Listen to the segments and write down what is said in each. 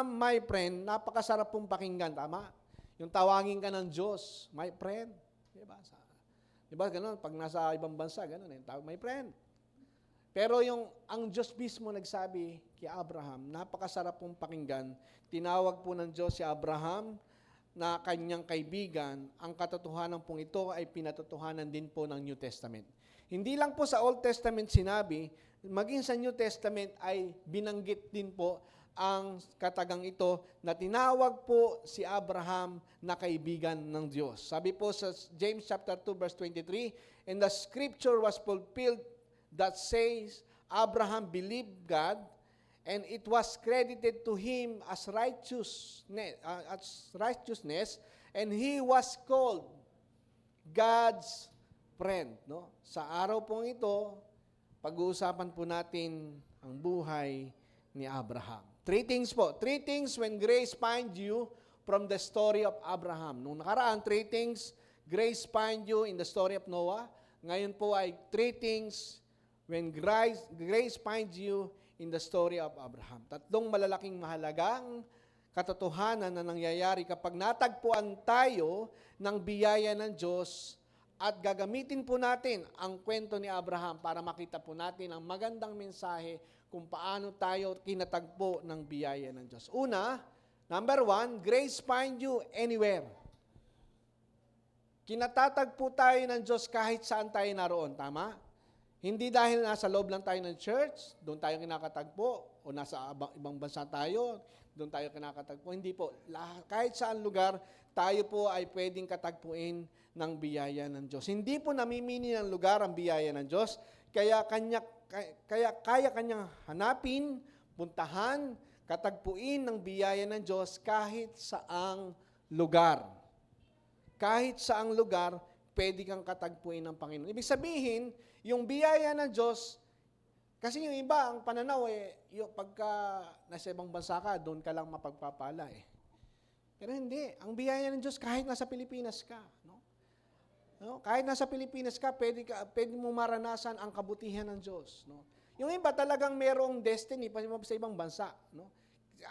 My friend, napakasarap pong pakinggan, tama? Yung tawagin ka ng Diyos, my friend. Diba? Diba ganun? Pag nasa ibang bansa, ganun eh, tawag, my friend. Pero ang Diyos mismo nagsabi kay Abraham, napakasarap pong pakinggan. Tinawag po ng Diyos si Abraham na kanyang kaibigan. Ang katotohanan pong ito ay pinatotohanan din po ng New Testament. Hindi lang po sa Old Testament sinabi, maging sa New Testament ay binanggit din po ang katagang ito na tinawag po si Abraham na kaibigan ng Diyos. Sabi po sa James chapter 2 verse 23, "And the scripture was fulfilled that says, Abraham believed God, and it was credited to him as righteousness, and he was called God's friend." No? Sa araw pong ito, pag-uusapan po natin ang buhay ni Abraham. Three things when grace finds you from the story of Abraham. Nung nakaraan, 3 things, grace find you in the story of Noah. Ngayon po ay 3 things when grace finds you in the story of Abraham. Tatlong malalaking mahalagang katotohanan na nangyayari kapag natagpuan tayo ng biyaya ng Diyos at gagamitin po natin ang kwento ni Abraham para makita po natin ang magandang mensahe kung paano tayo kinatagpo ng biyaya ng Diyos. Una, number 1, grace find you anywhere. Kinatatagpo tayo ng Diyos kahit saan tayo naroon, tama? Hindi dahil nasa loob lang tayo ng church, doon tayo kinakatagpo, o nasa ibang bansa tayo, doon tayo kinakatagpo. Hindi po. Kahit saan lugar, tayo po ay pwedeng katagpuin ng biyaya ng Diyos. Hindi po namimili ng lugar ang biyaya ng Diyos, kaya kaya kanyang hanapin, puntahan, katagpuin ng biyaya ng Diyos kahit saang lugar. Kahit saang lugar, pwede kang katagpuin ng Panginoon. Ibig sabihin, yung biyaya ng Diyos, kasi yung iba, ang pananaw pagka nasa ibang bansa ka, doon ka lang mapagpapala eh. Pero hindi, ang biyaya ng Diyos kahit nasa Pilipinas ka, no? No? Kahit nasa Pilipinas ka, pwede mo maranasan ang kabutihan ng Diyos, no? Yung iba talagang merong destiny pa sa ibang bansa, no?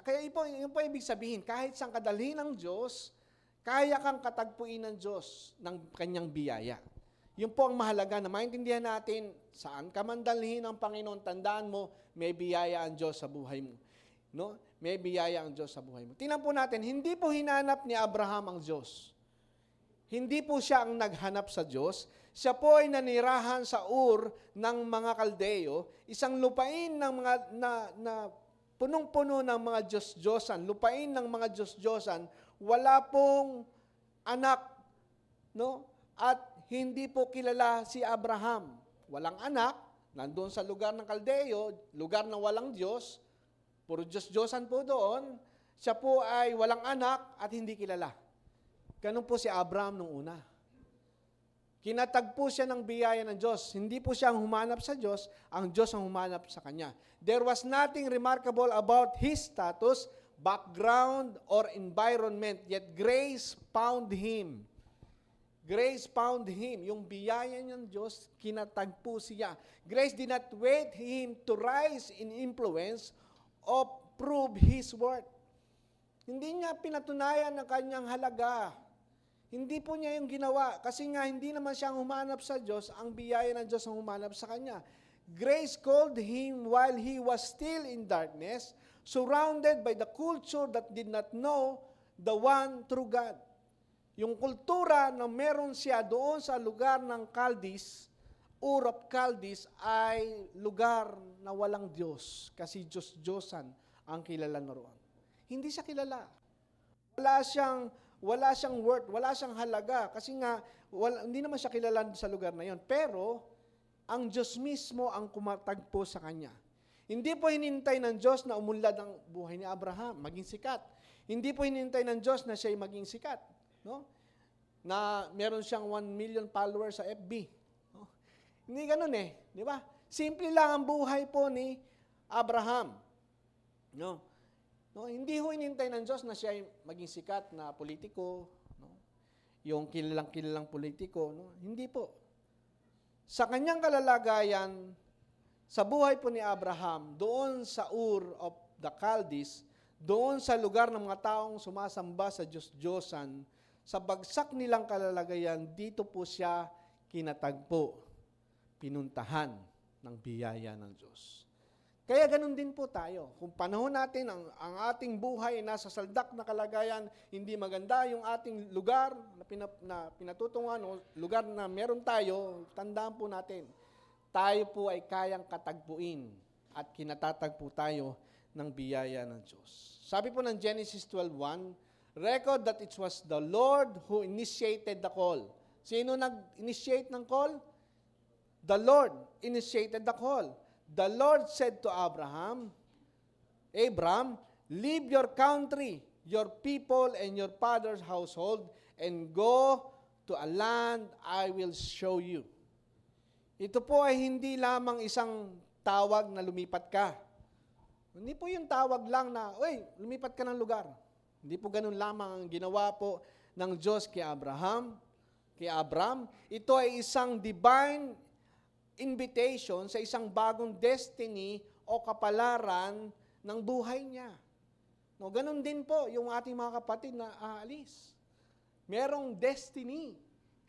Kaya yun po ibig sabihin, kahit saan kadalhin ng Diyos, kaya kang katagpuin ng Diyos ng kanyang biyaya. Yun po ang mahalaga na maintindihan natin, saan ka man dalhin ng Panginoon, tandaan mo, may biyaya ang Diyos sa buhay mo. No? May biyaya ang Diyos sa buhay mo. Tingnan po natin, hindi po hinanap ni Abraham ang Diyos. Hindi po siya ang naghanap sa Diyos. Siya po ay nanirahan sa Ur ng mga Kaldeo, isang lupain ng mga na punong-puno ng mga Diyos-Diyosan, lupain ng mga Diyos-Diyosan, wala pong anak, no? At hindi po kilala si Abraham. Walang anak, nandoon sa lugar ng Kaldeo, lugar na walang Diyos, puro Diyos-Diyosan po doon, siya po ay walang anak at hindi kilala. Ganun po si Abraham nung una. Kinatagpo siya ng biyaya ng Diyos. Hindi po siya ang humanap sa Diyos, ang Diyos ang humanap sa kanya. There was nothing remarkable about his status, background, or environment, yet grace found him. Grace found him. Yung biyaya ng Diyos, kinatagpo siya. Grace did not wait him to rise in influence or prove his worth. Hindi niya pinatunayan ang kanyang halaga. Hindi po niya yung ginawa. Kasi nga, hindi naman siya ang humanap sa Diyos, ang biyaya ng Diyos ang humanap sa kanya. Grace called him while he was still in darkness, surrounded by the culture that did not know the one true God. Yung kultura na meron siya doon sa lugar ng Chaldees, Ur of Chaldees, ay lugar na walang Diyos. Kasi Diyos-Diyosan ang kilala na roon. Hindi siya kilala. Wala siyang worth, wala siyang halaga. Kasi nga, hindi naman siya kilala sa lugar na yon. Pero, ang Diyos mismo ang kumatagpo sa kanya. Hindi po hinintay ng Diyos na umunlad ang buhay ni Abraham, maging sikat. Hindi po hinintay ng Diyos na siya'y maging sikat. No? Na meron siyang 1 million followers sa FB. No? Hindi ganun eh. Di ba? Simple lang ang buhay po ni Abraham. No? No, hindi ho inintay ng Diyos na siya ay maging sikat na politiko, no? Yung kilalang politiko, no? Hindi po. Sa kanyang kalalagayan, sa buhay po ni Abraham, doon sa Ur of the Chaldees, doon sa lugar ng mga taong sumasamba sa Diyos-Diyosan, sa bagsak nilang kalalagayan, dito po siya kinatagpo, pinuntahan ng biyaya ng Diyos. Kaya ganun din po tayo. Kung panahon natin ang ating buhay nasa saldak na kalagayan, hindi maganda yung ating lugar na pinatutungan o lugar na meron tayo, tandaan po natin, tayo po ay kayang katagpuin at kinatatagpo tayo ng biyaya ng Diyos. Sabi po ng Genesis 12:1, record that it was the Lord who initiated the call. Sino nag-initiate ng call? The Lord initiated the call. The Lord said to Abram, leave your country, your people, and your father's household, and go to a land I will show you. Ito po ay hindi lamang isang tawag na lumipat ka. Hindi po yung tawag lang na, lumipat ka ng lugar. Hindi po ganun lamang ang ginawa po ng Diyos kay Abram. Ito ay isang divine invitation sa isang bagong destiny o kapalaran ng buhay niya. No, ganun din po yung ating mga kapatid na aalis. Merong destiny.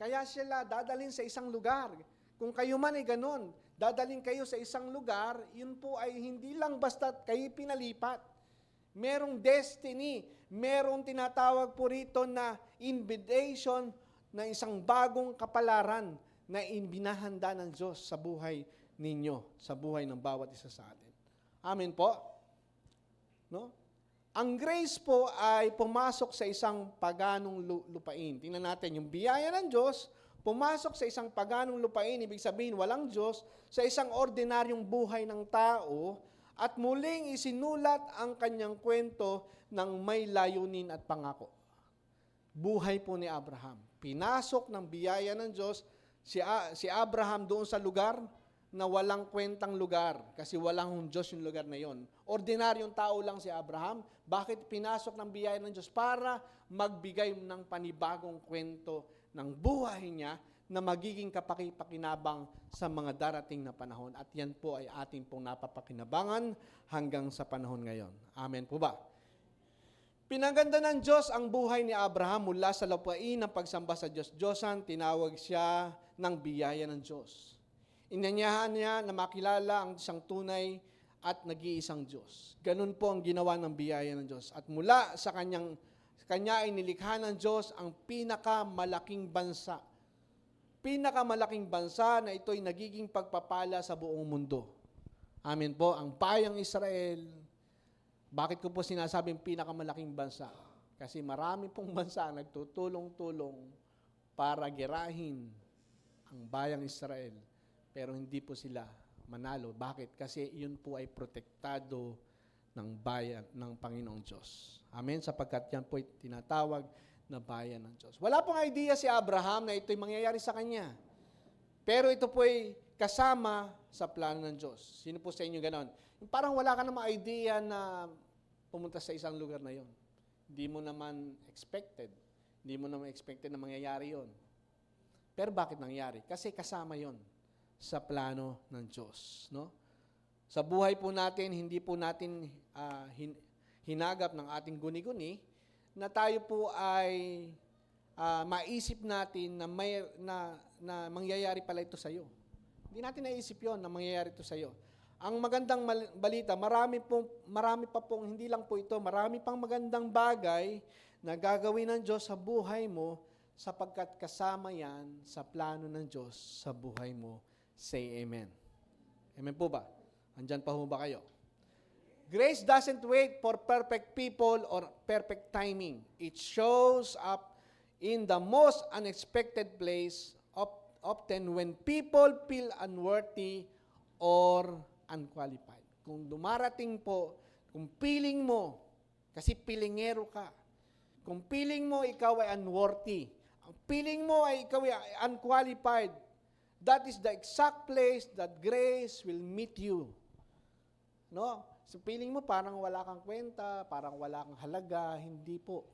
Kaya sila dadalhin sa isang lugar. Kung kayo man ay ganun, dadalhin kayo sa isang lugar, yun po ay hindi lang basta kayo pinalipat. Merong destiny. Merong tinatawag po rito na invitation na isang bagong kapalaran na ibinahanda ng Diyos sa buhay ninyo, sa buhay ng bawat isa sa atin. Amen po? No? Ang grace po ay pumasok sa isang paganong lupain. Tingnan natin, yung biyaya ng Diyos, pumasok sa isang paganong lupain, ibig sabihin walang Diyos, sa isang ordinaryong buhay ng tao, at muling isinulat ang kanyang kwento ng may layunin at pangako. Buhay po ni Abraham. Pinasok ng biyaya ng Diyos si Abraham doon sa lugar na walang kwentang lugar kasi walang Diyos yung lugar na yon. Ordinaryong tao lang si Abraham. Bakit pinasok ng biyaya ng Diyos? Para magbigay ng panibagong kwento ng buhay niya na magiging kapakipakinabang sa mga darating na panahon. At yan po ay ating pong napapakinabangan hanggang sa panahon ngayon. Amen po ba? Pinaganda ng Diyos ang buhay ni Abraham mula sa lupain ng pagsamba sa Diyos-Diyosan, tinawag siya ng biyaya ng Diyos. Inanyahan niya na makilala ang isang tunay at nag-iisang Diyos. Ganun po ang ginawa ng biyaya ng Diyos. At mula sa kanya ay nilikha ng Diyos ang pinakamalaking bansa. Pinakamalaking bansa na ito'y nagiging pagpapala sa buong mundo. Amen po. Ang bayang Israel. Bakit ko po sinasabing pinakamalaking bansa? Kasi marami pong bansa nagtutulong-tulong para girahin ang bayang Israel. Pero hindi po sila manalo. Bakit? Kasi yun po ay protektado ng bayan ng Panginoong Diyos. Amen? Sapagkat yan po ay tinatawag na bayan ng Diyos. Wala pong idea si Abraham na ito'y mangyayari sa kanya. Pero ito po ay kasama sa plano ng Diyos. Sino po sa inyo ganon? Parang wala ka namang idea na pumunta sa isang lugar na yon. Hindi mo naman expected. Hindi mo naman expected na mangyayari yon. Pero bakit nangyari? Kasi kasama yon sa plano ng Diyos. No? Sa buhay po natin, hindi po natin hinagap ng ating guni-guni na tayo po ay maisip natin na mangyayari pala ito sa iyo. Hindi natin naisip yon na mangyayari ito sa iyo. Ang magandang balita, marami pa pong, hindi lang po ito, marami pang magandang bagay na gagawin ng Diyos sa buhay mo sapagkat kasama yan sa plano ng Diyos sa buhay mo. Say amen. Amen po ba? Andyan pa ho ba kayo? Grace doesn't wait for perfect people or perfect timing. It shows up in the most unexpected place, often when people feel unworthy or unqualified. Kung dumarating po, kung feeling mo, kasi pilingero ka, kung feeling mo ikaw ay unworthy, ang feeling mo ay ikaw ay unqualified, that is the exact place that grace will meet you. No? So feeling mo parang wala kang kwenta, parang wala kang halaga, hindi po.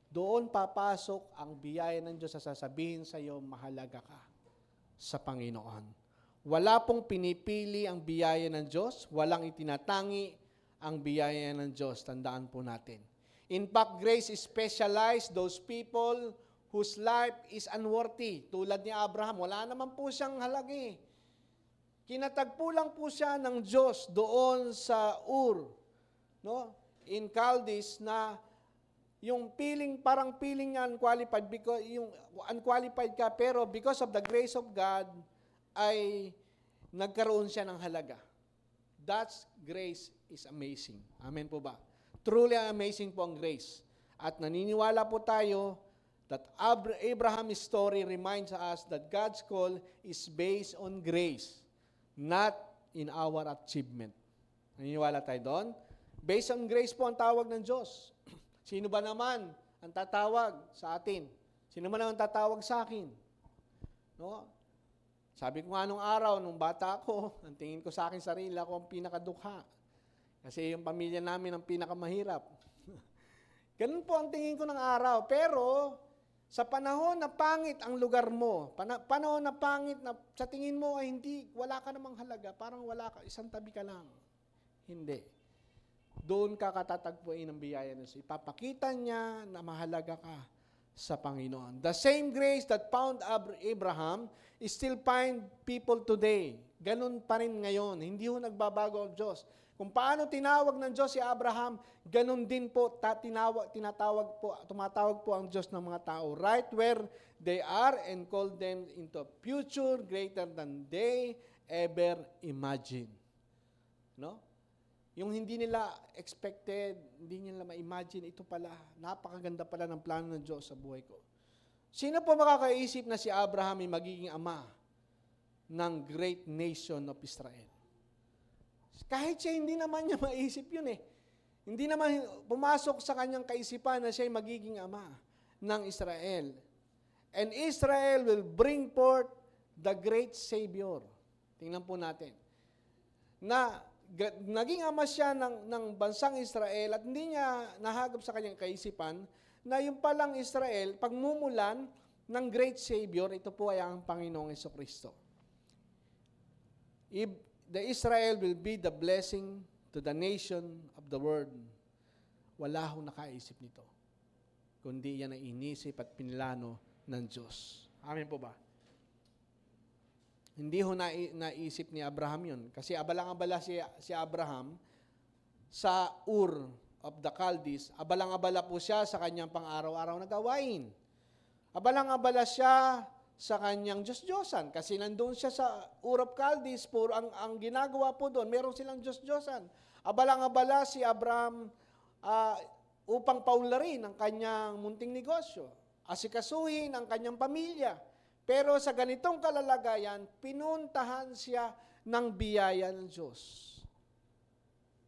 Doon papasok ang biyaya ng Diyos sa sasabihin sa iyo, mahalaga ka sa Panginoon. Wala pong pinipili ang biyaya ng Diyos, walang itinatangi ang biyaya ng Diyos. Tandaan po natin. In fact, grace is specialized those people whose life is unworthy. Tulad ni Abraham, wala naman po siyang halagi. Kinatagpo lang po siya ng Diyos doon sa Ur, no? In Chaldees, na yung parang feeling niya unqualified, because yung unqualified ka, pero because of the grace of God, ay nagkaroon siya ng halaga. That's grace is amazing. Amen po ba? Truly amazing po ang grace. At naniniwala po tayo that Abraham's story reminds us that God's call is based on grace, not in our achievement. Naniniwala tayo doon? Based on grace po ang tawag ng Diyos. Sino ba naman ang tatawag sa atin? Sino ba naman tatawag sa akin? No? Sabi ko nga nung araw, nung bata ako, ang tingin ko sa akin sarili, ako ang pinakadukha. Kasi yung pamilya namin ang pinakamahirap. Ganun po ang tingin ko ng araw. Pero, sa panahon na pangit ang lugar mo, panahon na pangit na sa tingin mo ay hindi, wala ka namang halaga, parang wala ka, isang tabi ka lang. Hindi. Doon ka katatagpuin ng biyaya ng Diyos. Ipapakita niya na mahalaga ka sa Panginoon. The same grace that found Abraham is still find people today. Ganun pa rin ngayon. Hindi ho nagbabago ang Diyos. Kung paano tinawag ng Diyos si Abraham, ganun din po tumatawag po ang Diyos ng mga tao right where they are and call them into a future greater than they ever imagine. No? Yung hindi nila expected, hindi nila ma-imagine, ito pala, napakaganda pala ng plano ng Diyos sa buhay ko. Sino po makakaisip na si Abraham ay magiging ama ng great nation of Israel? Kahit siya, hindi naman niya maisip yun eh. Hindi naman pumasok sa kanyang kaisipan na siya ay magiging ama ng Israel. And Israel will bring forth the great Savior. Tingnan po natin. Naging ama siya ng bansang Israel at hindi niya nahagap sa kanyang kaisipan na yung palang Israel, pagmumulan ng great Savior, ito po ay ang Panginoong Jesucristo. The Israel will be the blessing to the nation of the world. Wala akong nakaisip nito, kundi yan ang inisip at pinlano ng Diyos. Amen po ba? Hindi ho naisip ni Abraham yun. Kasi abalang-abala si Abraham sa Ur of the Chaldees. Abalang-abala po siya sa kanyang pang-araw-araw na gawain. Abalang-abala siya sa kanyang Diyos-Diyosan. Kasi nandun siya sa Ur of Chaldees, puro ang ginagawa po doon, meron silang Diyos-Diyosan. Abalang-abala si Abraham upang paunlarin ang kanyang munting negosyo. Asikasuhin ang kanyang pamilya. Pero sa ganitong kalalagayan, pinuntahan siya ng biyaya ng Diyos.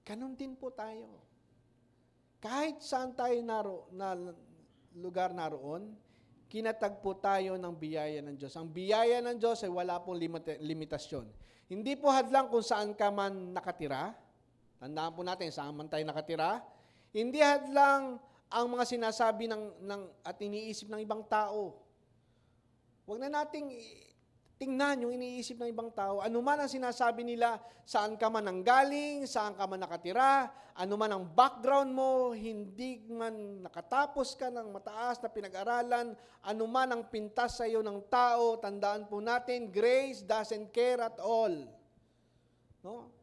Ganon din po tayo. Kahit saan tayo na lugar naroon, kinatagpo tayo ng biyaya ng Diyos. Ang biyaya ng Diyos ay wala pong limitasyon. Hindi po hadlang kung saan ka man nakatira. Tandaan po natin, saan man tayo nakatira. Hindi hadlang ang mga sinasabi at iniisip ng ibang tao. Huwag na nating tingnan yung iniisip ng ibang tao. Ano man ang sinasabi nila, saan ka man nanggaling, saan ka man nakatira, ano man ang background mo, hindi man nakatapos ka ng mataas na pinag-aralan, ano man ang pintas sa iyo ng tao, tandaan po natin, grace doesn't care at all. No?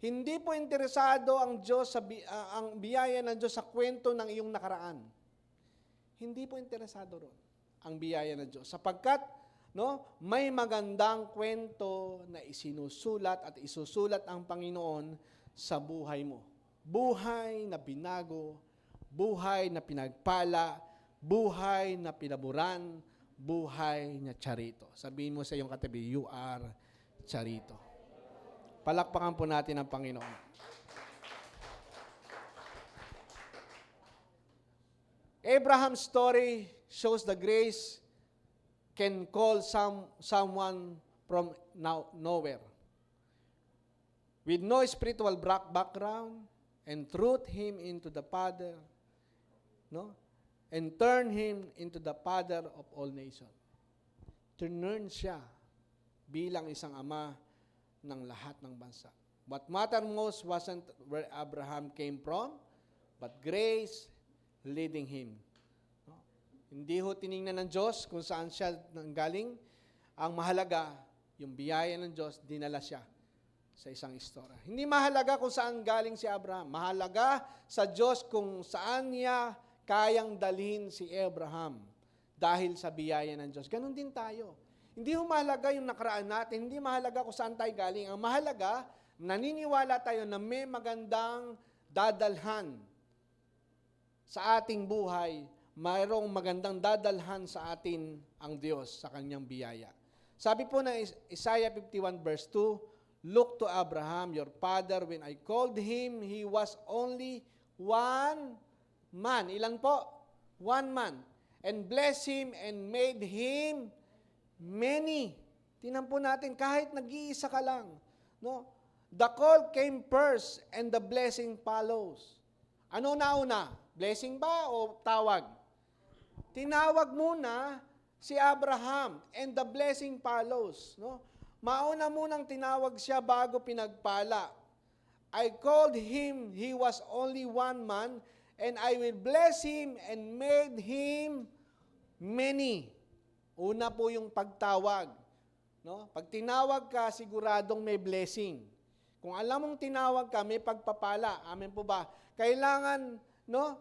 Hindi po interesado ang Diyos ang biyaya ng Diyos sa kwento ng iyong nakaraan. Hindi po interesado ron ang biyaya ng Diyos. Sapagkat, may magandang kwento na isinusulat at isusulat ang Panginoon sa buhay mo. Buhay na binago, buhay na pinagpala, buhay na pinaburan, buhay na charito. Sabihin mo sa iyong katabi, you are charito. Palakpakan po natin ang Panginoon. Abraham's story shows the grace can call someone from nowhere. With no spiritual background, and root him into the Father, and turn him into the Father of all nations. Turn siya bilang isang ama ng lahat ng bansa. What mattered most wasn't where Abraham came from, but grace leading him. No? Hindi ho tiningnan ng Diyos kung saan siya nanggaling. Ang mahalaga, yung biyaya ng Diyos, dinala siya sa isang istorya. Hindi mahalaga kung saan galing si Abraham. Mahalaga sa Diyos kung saan niya kayang dalhin si Abraham dahil sa biyaya ng Diyos. Ganon din tayo. Hindi ho mahalaga yung nakaraan natin. Hindi mahalaga kung saan tayo galing. Ang mahalaga, naniniwala tayo na may magandang dadalhan sa ating buhay. Mayroong magandang dadalhan sa atin ang Diyos sa kanyang biyaya. Sabi po na Isaiah 51 verse 2, "Look to Abraham, your father, when I called him, he was only one man." Ilan po? One man. "And bless him and made him many." Tingnan po natin, kahit nag-iisa ka lang. No? The call came first and the blessing follows. Ano nauna? Blessing ba o tawag? Tinawag muna si Abraham and the blessing follows. No? Mauna munang tinawag siya bago pinagpala. "I called him, he was only one man, and I will bless him and made him many." Una po yung pagtawag. No? Pag tinawag ka, siguradong may blessing. Kung alam mong tinawag ka, may pagpapala. Amen po ba? Kailangan, no?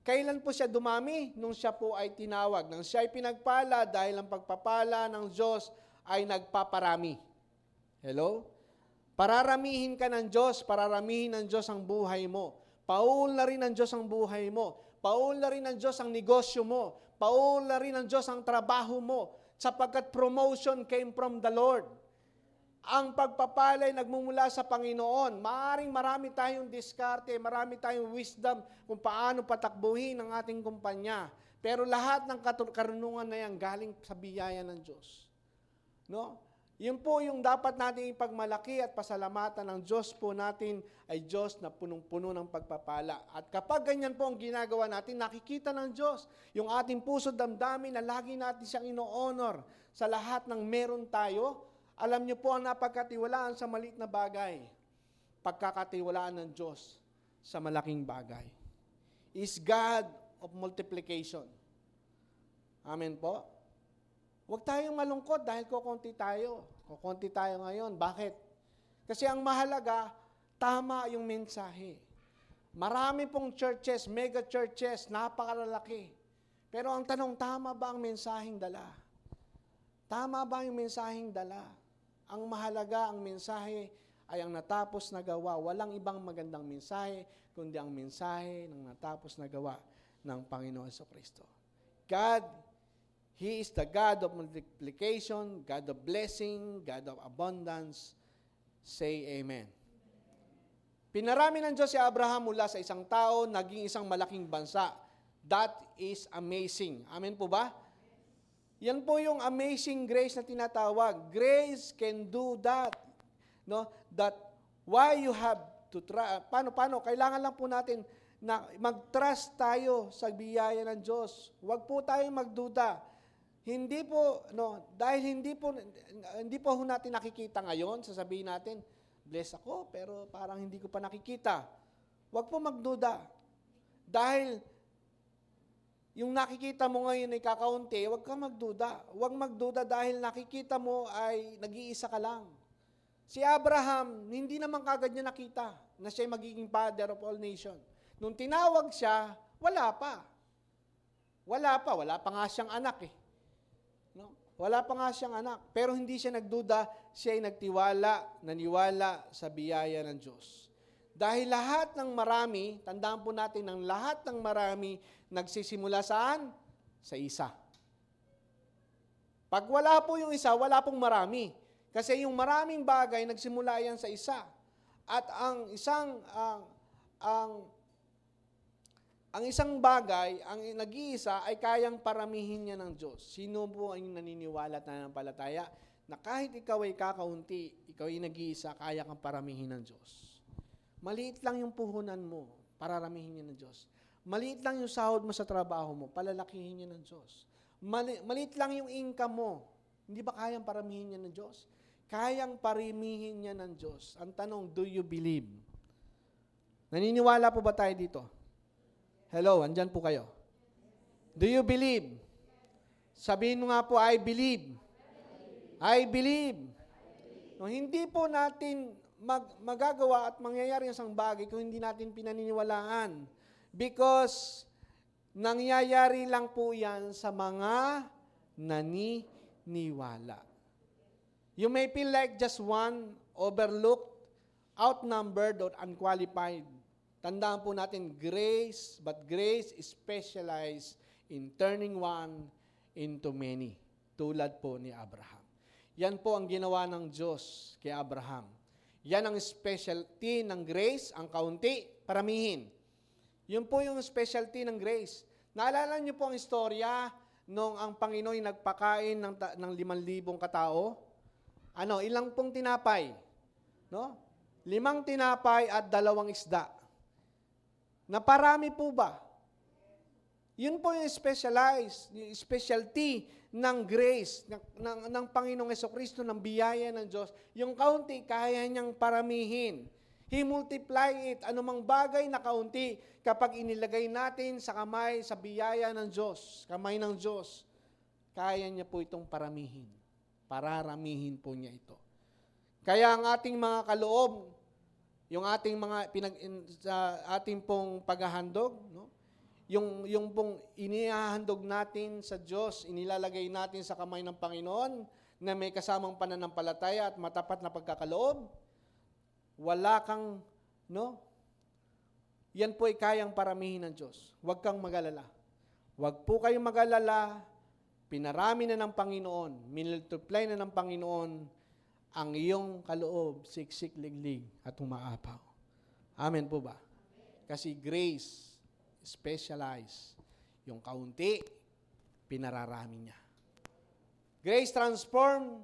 Kailan po siya dumami? Nung siya po ay tinawag. Nang siya ay pinagpala dahil ang pagpapala ng Diyos ay nagpaparami. Hello? Pararamihin ka ng Diyos, pararamihin ng Diyos ang buhay mo. Paul na rin ng Diyos ang buhay mo. Paul na rin ng Diyos ang negosyo mo. Paul na rin ng Diyos ang trabaho mo. Sapagkat promotion came from the Lord. Ang pagpapalay nagmumula sa Panginoon. Maaring marami tayong diskarte, marami tayong wisdom kung paano patakbuhin ang ating kumpanya. Pero lahat ng karunungan na yan galing sa biyaya ng Diyos. No? Yun po yung dapat natin ipagmalaki at pasalamatan ng Diyos po natin ay Diyos na punong-puno ng pagpapala. At kapag ganyan po ang ginagawa natin, nakikita ng Diyos yung ating puso damdamin na lagi natin siyang ino-honor sa lahat ng meron tayo. Alam niyo po ang napagkatiwalaan sa maliit na bagay, pagkakatiwalaan ng Diyos sa malaking bagay. Is God of multiplication. Amen po? Huwag tayong malungkot dahil kukunti tayo. Kukunti tayo ngayon. Bakit? Kasi ang mahalaga, tama yung mensahe. Marami pong churches, mega churches, napakalalaki. Pero ang tanong, tama ba ang mensaheng dala? Tama ba yung mensaheng dala? Ang mahalaga, ang mensahe ay ang natapos na gawa. Walang ibang magandang mensahe, kundi ang mensahe ng natapos na gawa ng Panginoon Jesucristo. God, He is the God of multiplication, God of blessing, God of abundance. Say Amen. Pinarami ng Diyos si Abraham mula sa isang tao, naging isang malaking bansa. That is amazing. Amen po ba? Yan po yung amazing grace na tinatawag. Grace can do that. No? That why you have to try. Paano? Kailangan lang po natin na mag-trust tayo sa biyaya ng Diyos. Huwag po tayong magduda. Hindi po, dahil hindi po natin nakikita ngayon, sasabihin natin, bless ako, pero parang hindi ko pa nakikita. Huwag po magduda. Dahil yung nakikita mo ngayon ay kakaunti, huwag kang magduda. Huwag magduda dahil nakikita mo ay nag-iisa ka lang. Si Abraham, hindi naman kagad niya nakita na siya magiging father of all nations. Nung tinawag siya, wala pa. Wala pa nga siyang anak eh. No? Wala pa nga siyang anak. Pero hindi siya nagduda, siya ay naniwala sa biyaya ng Diyos. Dahil lahat ng marami, tandaan po natin ng lahat ng marami, nagsisimula saan? Sa isa. Pag wala po yung isa, wala pong marami. Kasi yung maraming bagay, nagsimula yan sa isa. At ang isang bagay, ang nag-iisa, ay kayang paramihin niya ng Diyos. Sino po ang naniniwala at nananampalataya na kahit ikaw ay kakaunti, ikaw ay nag-iisa, kaya kang paramihin ng Diyos. Maliit lang yung puhunan mo, pararamihin niya ng Diyos. Maliit lang yung sahod mo sa trabaho mo, palalakihin niya ng Diyos. Maliit lang yung income mo, hindi ba kayang paramihin niya ng Diyos? Kayang parimihin niya ng Diyos. Ang tanong, do you believe? Naniniwala po ba tayo dito? Hello, andyan po kayo. Do you believe? Sabihin mo nga po, I believe. I believe. No, hindi po natin magagawa at mangyayari ang isang bagay kung hindi natin pinaniniwalaan. Because nangyayari lang po yan sa mga naniniwala. You may feel like just one, overlooked, outnumbered, or unqualified. Tandaan po natin, grace, but grace is specialized in turning one into many. Tulad po ni Abraham. Yan po ang ginawa ng Diyos kay Abraham. Yan ang specialty ng grace, ang kaunti, paramihin. Yun po yung specialty ng grace. Naalala niyo po ang istorya nung ang Panginoon nagpakain ng 5,000 katao? Ilang pong tinapay? No? 5 tinapay at 2 isda. Naparami po ba? Yun po yung specialty ng grace, ng Panginoong Hesukristo, ng biyaya ng Diyos. Yung kaunti, kaya niyang paramihin. He multiply it. Anumang bagay na kaunti, kapag inilagay natin sa kamay, sa biyaya ng Diyos, kamay ng Diyos, kaya niya po itong paramihin. Pararamihin po niya ito. Kaya ang ating mga kaloob, yung ating mga ating pong paghahandog, no? Yung pong inihahandog natin sa Diyos, inilalagay natin sa kamay ng Panginoon na may kasamang pananampalataya at matapat na pagkakaloob, wala kang, yan po ay kayang paramihin ng Diyos. Huwag kang mag-alala. Huwag po kayong mag-alala, pinarami na ng Panginoon, minultiply na ng Panginoon ang iyong kaloob, siksik, liglig, at humaapaw. Amen po ba? Kasi grace, specialized. Yung kaunti, pinararami niya. Grace transform,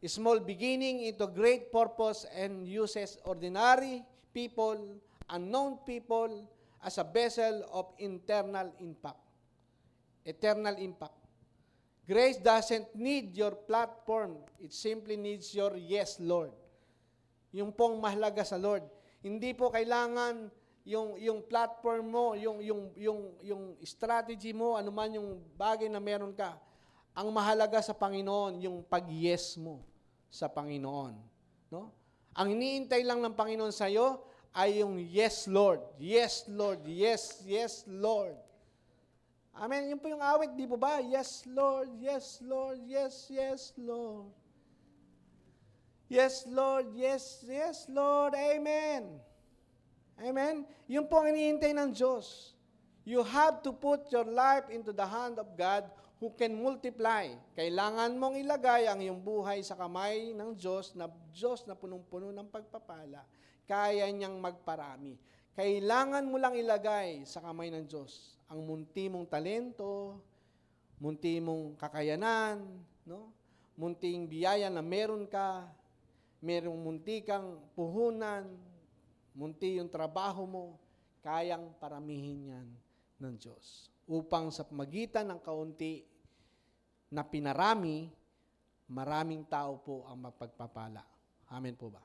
small beginning into great purpose and uses ordinary people, unknown people, as a vessel of eternal impact. Grace doesn't need your platform. It simply needs your yes, Lord. Yung pong mahalaga sa Lord. Hindi po kailangan yung platform mo, yung strategy mo, anuman yung bagay na meron ka. Ang mahalaga sa Panginoon, yung pag-yes mo sa Panginoon. No? Ang iniintay lang ng Panginoon sa iyo ay yung yes, Lord. Yes, Lord. Yes, yes, Lord. Amen. Yun po yung awit, di po ba? Yes, Lord. Yes, Lord. Yes, yes, Lord. Yes, Lord. Yes, yes, Lord. Amen. Amen? Yun po ang iniintay ng Diyos. You have to put your life into the hand of God who can multiply. Kailangan mong ilagay ang iyong buhay sa kamay ng Diyos na punong-puno ng pagpapala. Kaya niyang magparami. Kailangan mo lang ilagay sa kamay ng Diyos ang munti mong talento, munti mong kakayanan, munting biyaya na meron ka, merong munti kang puhunan, munti yung trabaho mo, kayang paramihin yan ng Diyos. Upang sa magitan ng kaunti na pinarami, maraming tao po ang mapagpapala. Amen po ba?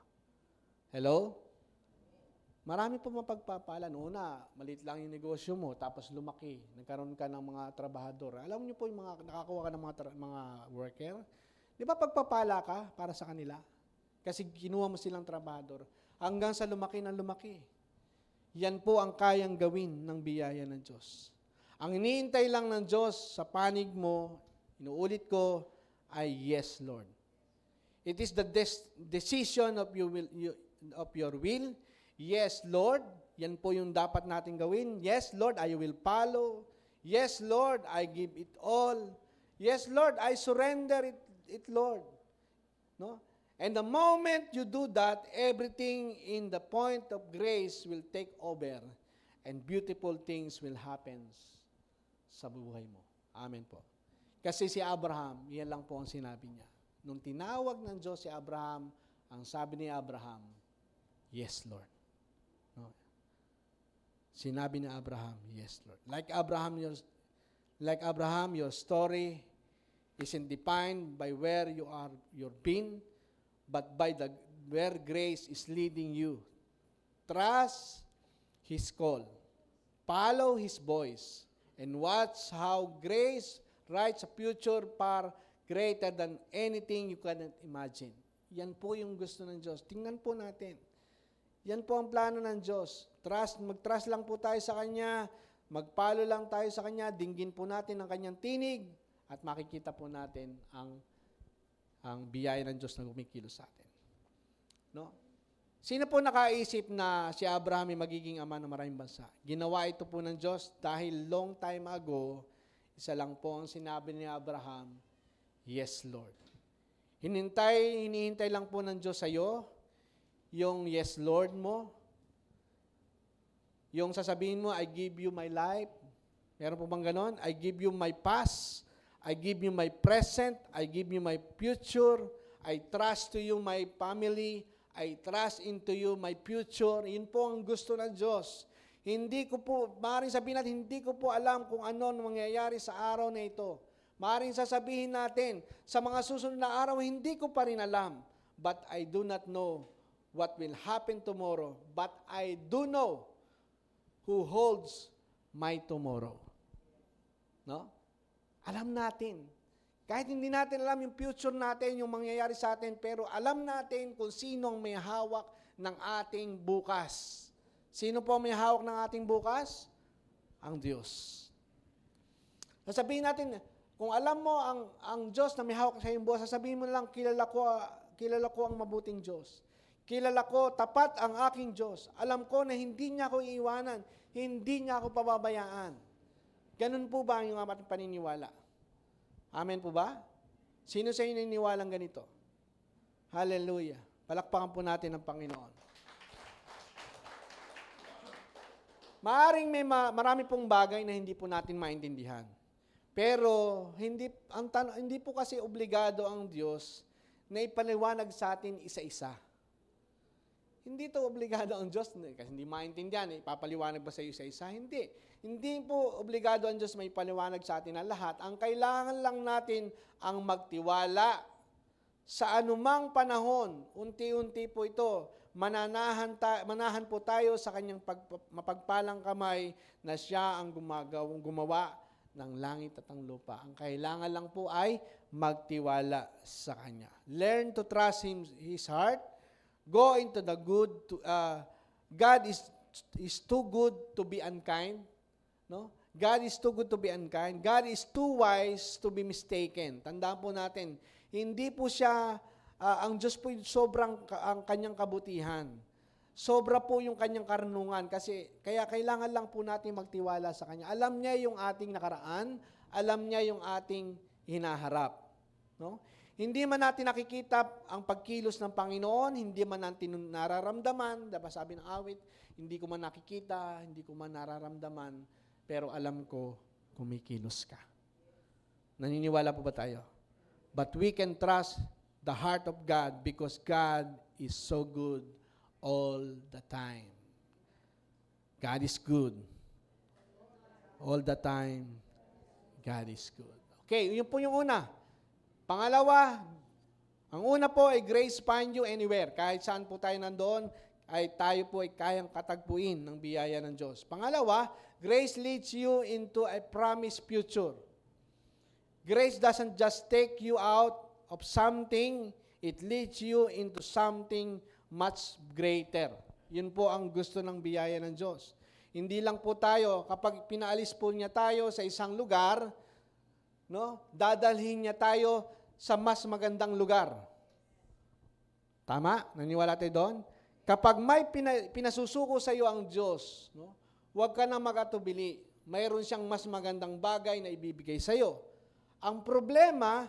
Hello? Marami po mapagpapala. Una, maliit lang yung negosyo mo, tapos lumaki. Nagkaroon ka ng mga trabahador. Alam niyo po yung mga nakakuha ka ng mga worker? Di ba pagpapala ka para sa kanila? Kasi kinuha mo silang trabahador. Hanggang sa lumaki ng lumaki. Yan po ang kayang gawin ng biyaya ng Diyos. Ang iniintay lang ng Diyos sa panig mo, inuulit ko, ay yes, Lord. It is the decision of your will. Yes, Lord. Yan po yung dapat natin gawin. Yes, Lord, I will follow. Yes, Lord, I give it all. Yes, Lord, I surrender it Lord. No? And the moment you do that, everything in the point of grace will take over and beautiful things will happen sa buhay mo. Amen po. Kasi si Abraham, yan lang po ang sinabi niya. Nung tinawag ng Diyos si Abraham, ang sabi ni Abraham, yes, Lord. No? Sinabi ni Abraham, yes, Lord. Like Abraham, your story isn't defined by where you've been, but by where grace is leading you. Trust His call. Follow His voice. And watch how grace writes a future far greater than anything you cannot imagine. Yan po yung gusto ng Diyos. Tingnan po natin. Yan po ang plano ng Diyos. Mag-trust lang po tayo sa Kanya, mag-follow lang tayo sa Kanya, dinggin po natin ang Kanyang tinig, at makikita po natin ang biyaya ng Diyos na gumikilos sa atin. No? Sino po nakaisip na si Abraham ay magiging ama ng maraming bansa? Ginawa ito po ng Diyos dahil long time ago, isa lang po ang sinabi ni Abraham, yes, Lord. Hinihintay lang po ng Diyos sa iyo yung yes, Lord mo. Yung sasabihin mo, I give you my life. Meron po bang ganon? I give you my past. I give you my present. I give you my future. I trust to you my family. I trust into you my future. Yun po ang gusto ng Diyos. Hindi ko po, maaaring sabihin natin, hindi ko po alam kung ano mangyayari sa araw na ito. Maaaring sasabihin natin, sa mga susunod na araw, hindi ko pa rin alam. But I do not know what will happen tomorrow. But I do know who holds my tomorrow. No? Alam natin. Kahit hindi natin alam yung future natin, yung mangyayari sa atin, pero alam natin kung sino ang may hawak ng ating bukas. Sino po may hawak ng ating bukas? Ang Diyos. Sasabihin natin, kung alam mo ang Diyos na may hawak sa iyong bukas, sasabihin mo lang, kilala ko ang mabuting Diyos. Kilala ko, tapat ang aking Diyos. Alam ko na hindi niya ako iiwanan, hindi niya ako pababayaan. Ganun po ba ang iyong ating paniniwala? Amen po ba? Sino sa inyo naniniwalang ganito? Hallelujah. Palakpakan po natin ang Panginoon. Maaring marami pong bagay na hindi po natin maintindihan. Pero hindi po kasi obligado ang Diyos na ipaliwanag sa atin isa-isa. Hindi to obligado ang Diyos kasi hindi maintindihan, ipapaliwanag ba sa iyo isa-isa? Hindi. Hindi po obligado ang Diyos may paliwanag sa atin ang lahat. Ang kailangan lang natin ang magtiwala sa anumang panahon. Unti-unti po ito. Manahan po tayo sa kanyang mapagpalang kamay na siya ang gumawa ng langit at ang lupa. Ang kailangan lang po ay magtiwala sa Kanya. Learn to trust His heart. Go into the good. God is too good to be unkind. No? God is too good to be unkind. God is too wise to be mistaken. Tandaan po natin, hindi po siya, ang Diyos po sobrang ang kanyang kabutihan. Sobra po yung kanyang karunungan kasi kaya kailangan lang po natin magtiwala sa Kanya. Alam niya yung ating nakaraan, alam niya yung ating hinaharap. No? Hindi man natin nakikita ang pagkilos ng Panginoon, hindi man natin nararamdaman, diba sabi ng awit, hindi ko man nakikita, hindi ko man nararamdaman, pero alam ko, kumikilos ka. Naniniwala po ba tayo? But we can trust the heart of God because God is so good all the time. God is good. All the time, God is good. Okay, yun po yung una. Pangalawa, ang una po ay grace find you anywhere. Kahit saan po tayo nandoon, ay tayo po ay kayang katagpuin ng biyaya ng Diyos. Pangalawa, grace leads you into a promised future. Grace doesn't just take you out of something, it leads you into something much greater. Yun po ang gusto ng biyaya ng Diyos. Hindi lang po tayo, kapag pinaalis po niya tayo sa isang lugar, no, dadalhin niya tayo sa mas magandang lugar. Tama? Naniwala tayo doon? Kapag may pinasusuko sa iyo ang Diyos, no, huwag ka na mag-atubili. Mayroon siyang mas magandang bagay na ibibigay sa iyo. Ang problema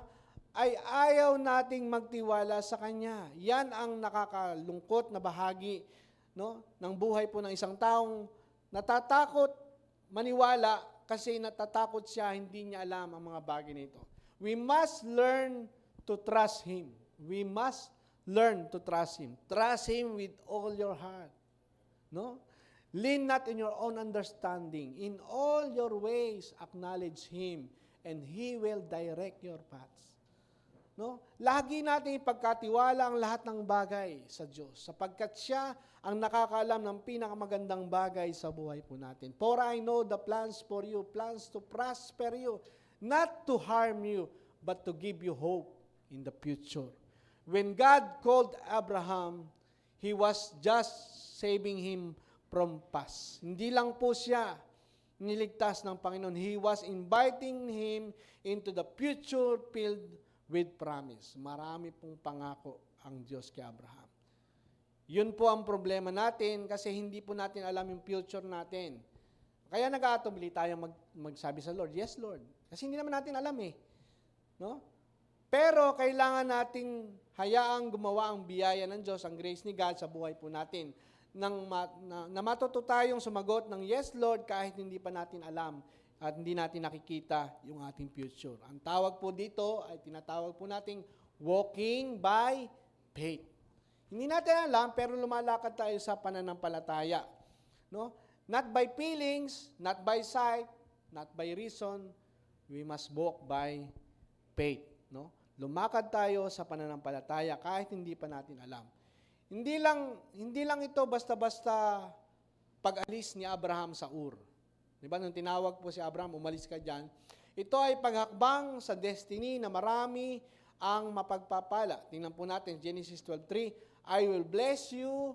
ay ayaw nating magtiwala sa Kanya. Yan ang nakakalungkot na bahagi, no, ng buhay po ng isang taong natatakot maniwala kasi natatakot siya, hindi niya alam ang mga bagay na ito. We must learn to trust Him. We must learn to trust Him. Trust Him with all your heart. No? Lean not in your own understanding. In all your ways, acknowledge Him. and He will direct your paths. No? Lagi natin ipagkatiwala ang lahat ng bagay sa Diyos sapagkat Siya ang nakakaalam ng pinakamagandang bagay sa buhay po natin. For I know the plans for you, plans to prosper you, not to harm you, but to give you hope in the future. When God called Abraham, He was just saving him from past. Hindi lang po siya niligtas ng Panginoon. He was inviting him into the future filled with promise. Marami pong pangako ang Diyos kay Abraham. Yun po ang problema natin kasi hindi po natin alam yung future natin. Kaya nag-aatumili tayo magsabi sa Lord, yes Lord. Kasi hindi naman natin alam eh. No? Pero kailangan nating hayaang gumawa ang biyaya ng Diyos, ang grace ni God sa buhay po natin. Na matuto tayong sumagot ng yes Lord kahit hindi pa natin alam at hindi natin nakikita yung ating future. Ang tawag po dito ay tinatawag po nating walking by faith. Hindi natin alam pero lumalakad tayo sa pananampalataya. No? Not by feelings, not by sight, not by reason, we must walk by faith. No? Lumakad tayo sa pananampalataya kahit hindi pa natin alam. Hindi lang ito basta-basta pag-alis ni Abraham sa Ur. Di ba? Nung tinawag po si Abraham, umalis ka dyan. Ito ay paghakbang sa destiny na marami ang mapagpapala. Tingnan po natin, Genesis 12:3, I will bless you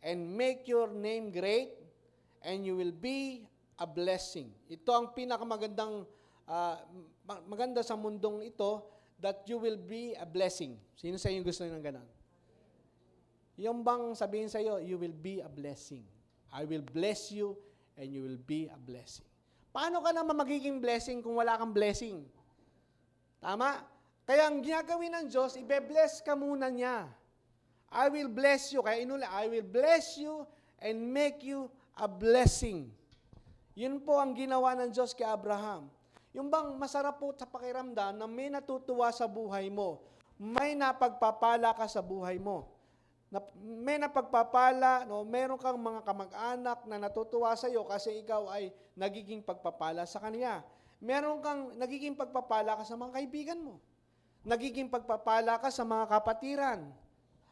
and make your name great and you will be a blessing. Ito ang pinakamagandang maganda sa mundong ito, that you will be a blessing. Sino sa inyo gusto ng ganun? Yung bang sabihin sa iyo, you will be a blessing. I will bless you and you will be a blessing. Paano ka naman magiging blessing kung wala kang blessing? Tama? Kaya ang ginagawin ng Diyos, ibe-bless ka muna niya. I will bless you. Kaya I will bless you and make you a blessing. Yun po ang ginawa ng Diyos kay Abraham. Yung bang masarap po sa pakiramdam na may natutuwa sa buhay mo, may napagpapala ka sa buhay mo. May napagpapala, no, meron kang mga kamag-anak na natutuwa sa iyo kasi ikaw ay nagiging pagpapala sa kanila. Meron kang nagiging pagpapala ka sa mga kaibigan mo. Nagiging pagpapala ka sa mga kapatiran.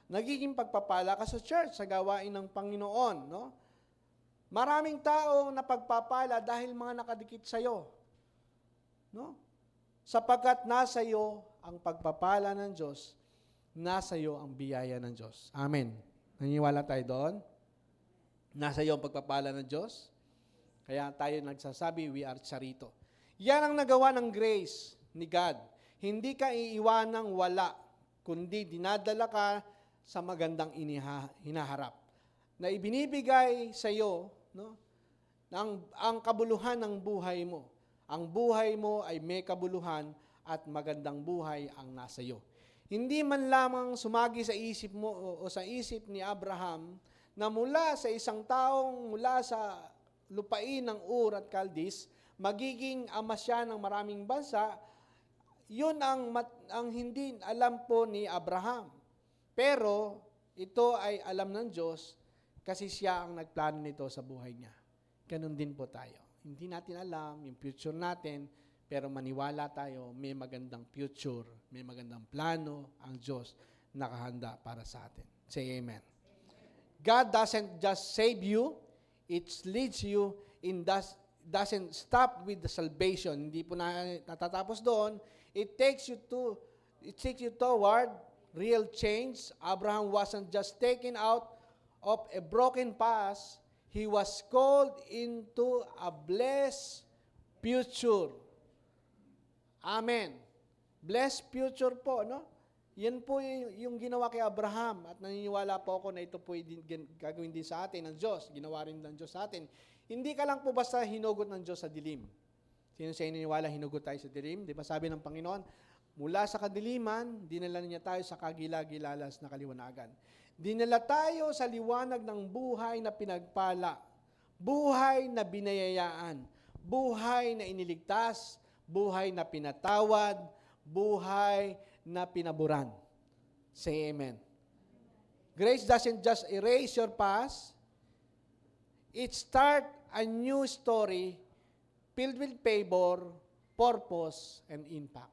Nagiging pagpapala ka sa church, sa gawain ng Panginoon. No? Maraming tao na pagpapala dahil mga nakadikit sa iyo. No? Sapagkat nasa iyo ang pagpapala ng Diyos, nasa iyo ang biyaya ng Diyos. Amen. Naniniwala tayo doon? Nasa iyo ang pagpapala ng Diyos. Kaya tayo nagsasabi, we are charito. Yan ang nagawa ng grace ni God. Hindi ka iiwanang wala, kundi dinadala ka sa magandang hinaharap. Na ibinibigay sa iyo, no, ang kabuluhan ng buhay mo. Ang buhay mo ay may kabuluhan at magandang buhay ang nasa iyo. Hindi man lamang sumagi sa isip mo o sa isip ni Abraham na mula sa isang taong mula sa lupain ng Ur at Chaldees, magiging ama siya ng maraming bansa, yun ang hindi alam po ni Abraham. Pero ito ay alam ng Diyos kasi siya ang nagplano nito sa buhay niya. Ganun din po tayo. Hindi natin alam yung future natin, pero maniwala tayo, may magandang future, may magandang plano ang Diyos nakahanda para sa atin. Say amen. God doesn't just save you, it leads you doesn't stop with the salvation. Hindi po natatapos doon. It takes you toward real change. Abraham wasn't just taken out of a broken past. He was called into a blessed future. Amen. Blessed future po, no? Yan po yung ginawa kay Abraham at naniniwala po ako na ito po gagawin din sa atin ng Diyos. Ginawa rin ng Diyos sa atin. Hindi ka lang po basta hinugot ng Diyos sa dilim. Sino sa naniniwala hinugot tayo sa dilim? Di ba sabi ng Panginoon, mula sa kadiliman, dinala niya tayo sa kagila-gilalas na kaliwanagan. Dinala tayo sa liwanag ng buhay na pinagpala, buhay na binayayaan, buhay na iniligtas, buhay na pinatawad, buhay na pinaburan. Say amen. Grace doesn't just erase your past. It starts a new story filled with favor, purpose, and impact.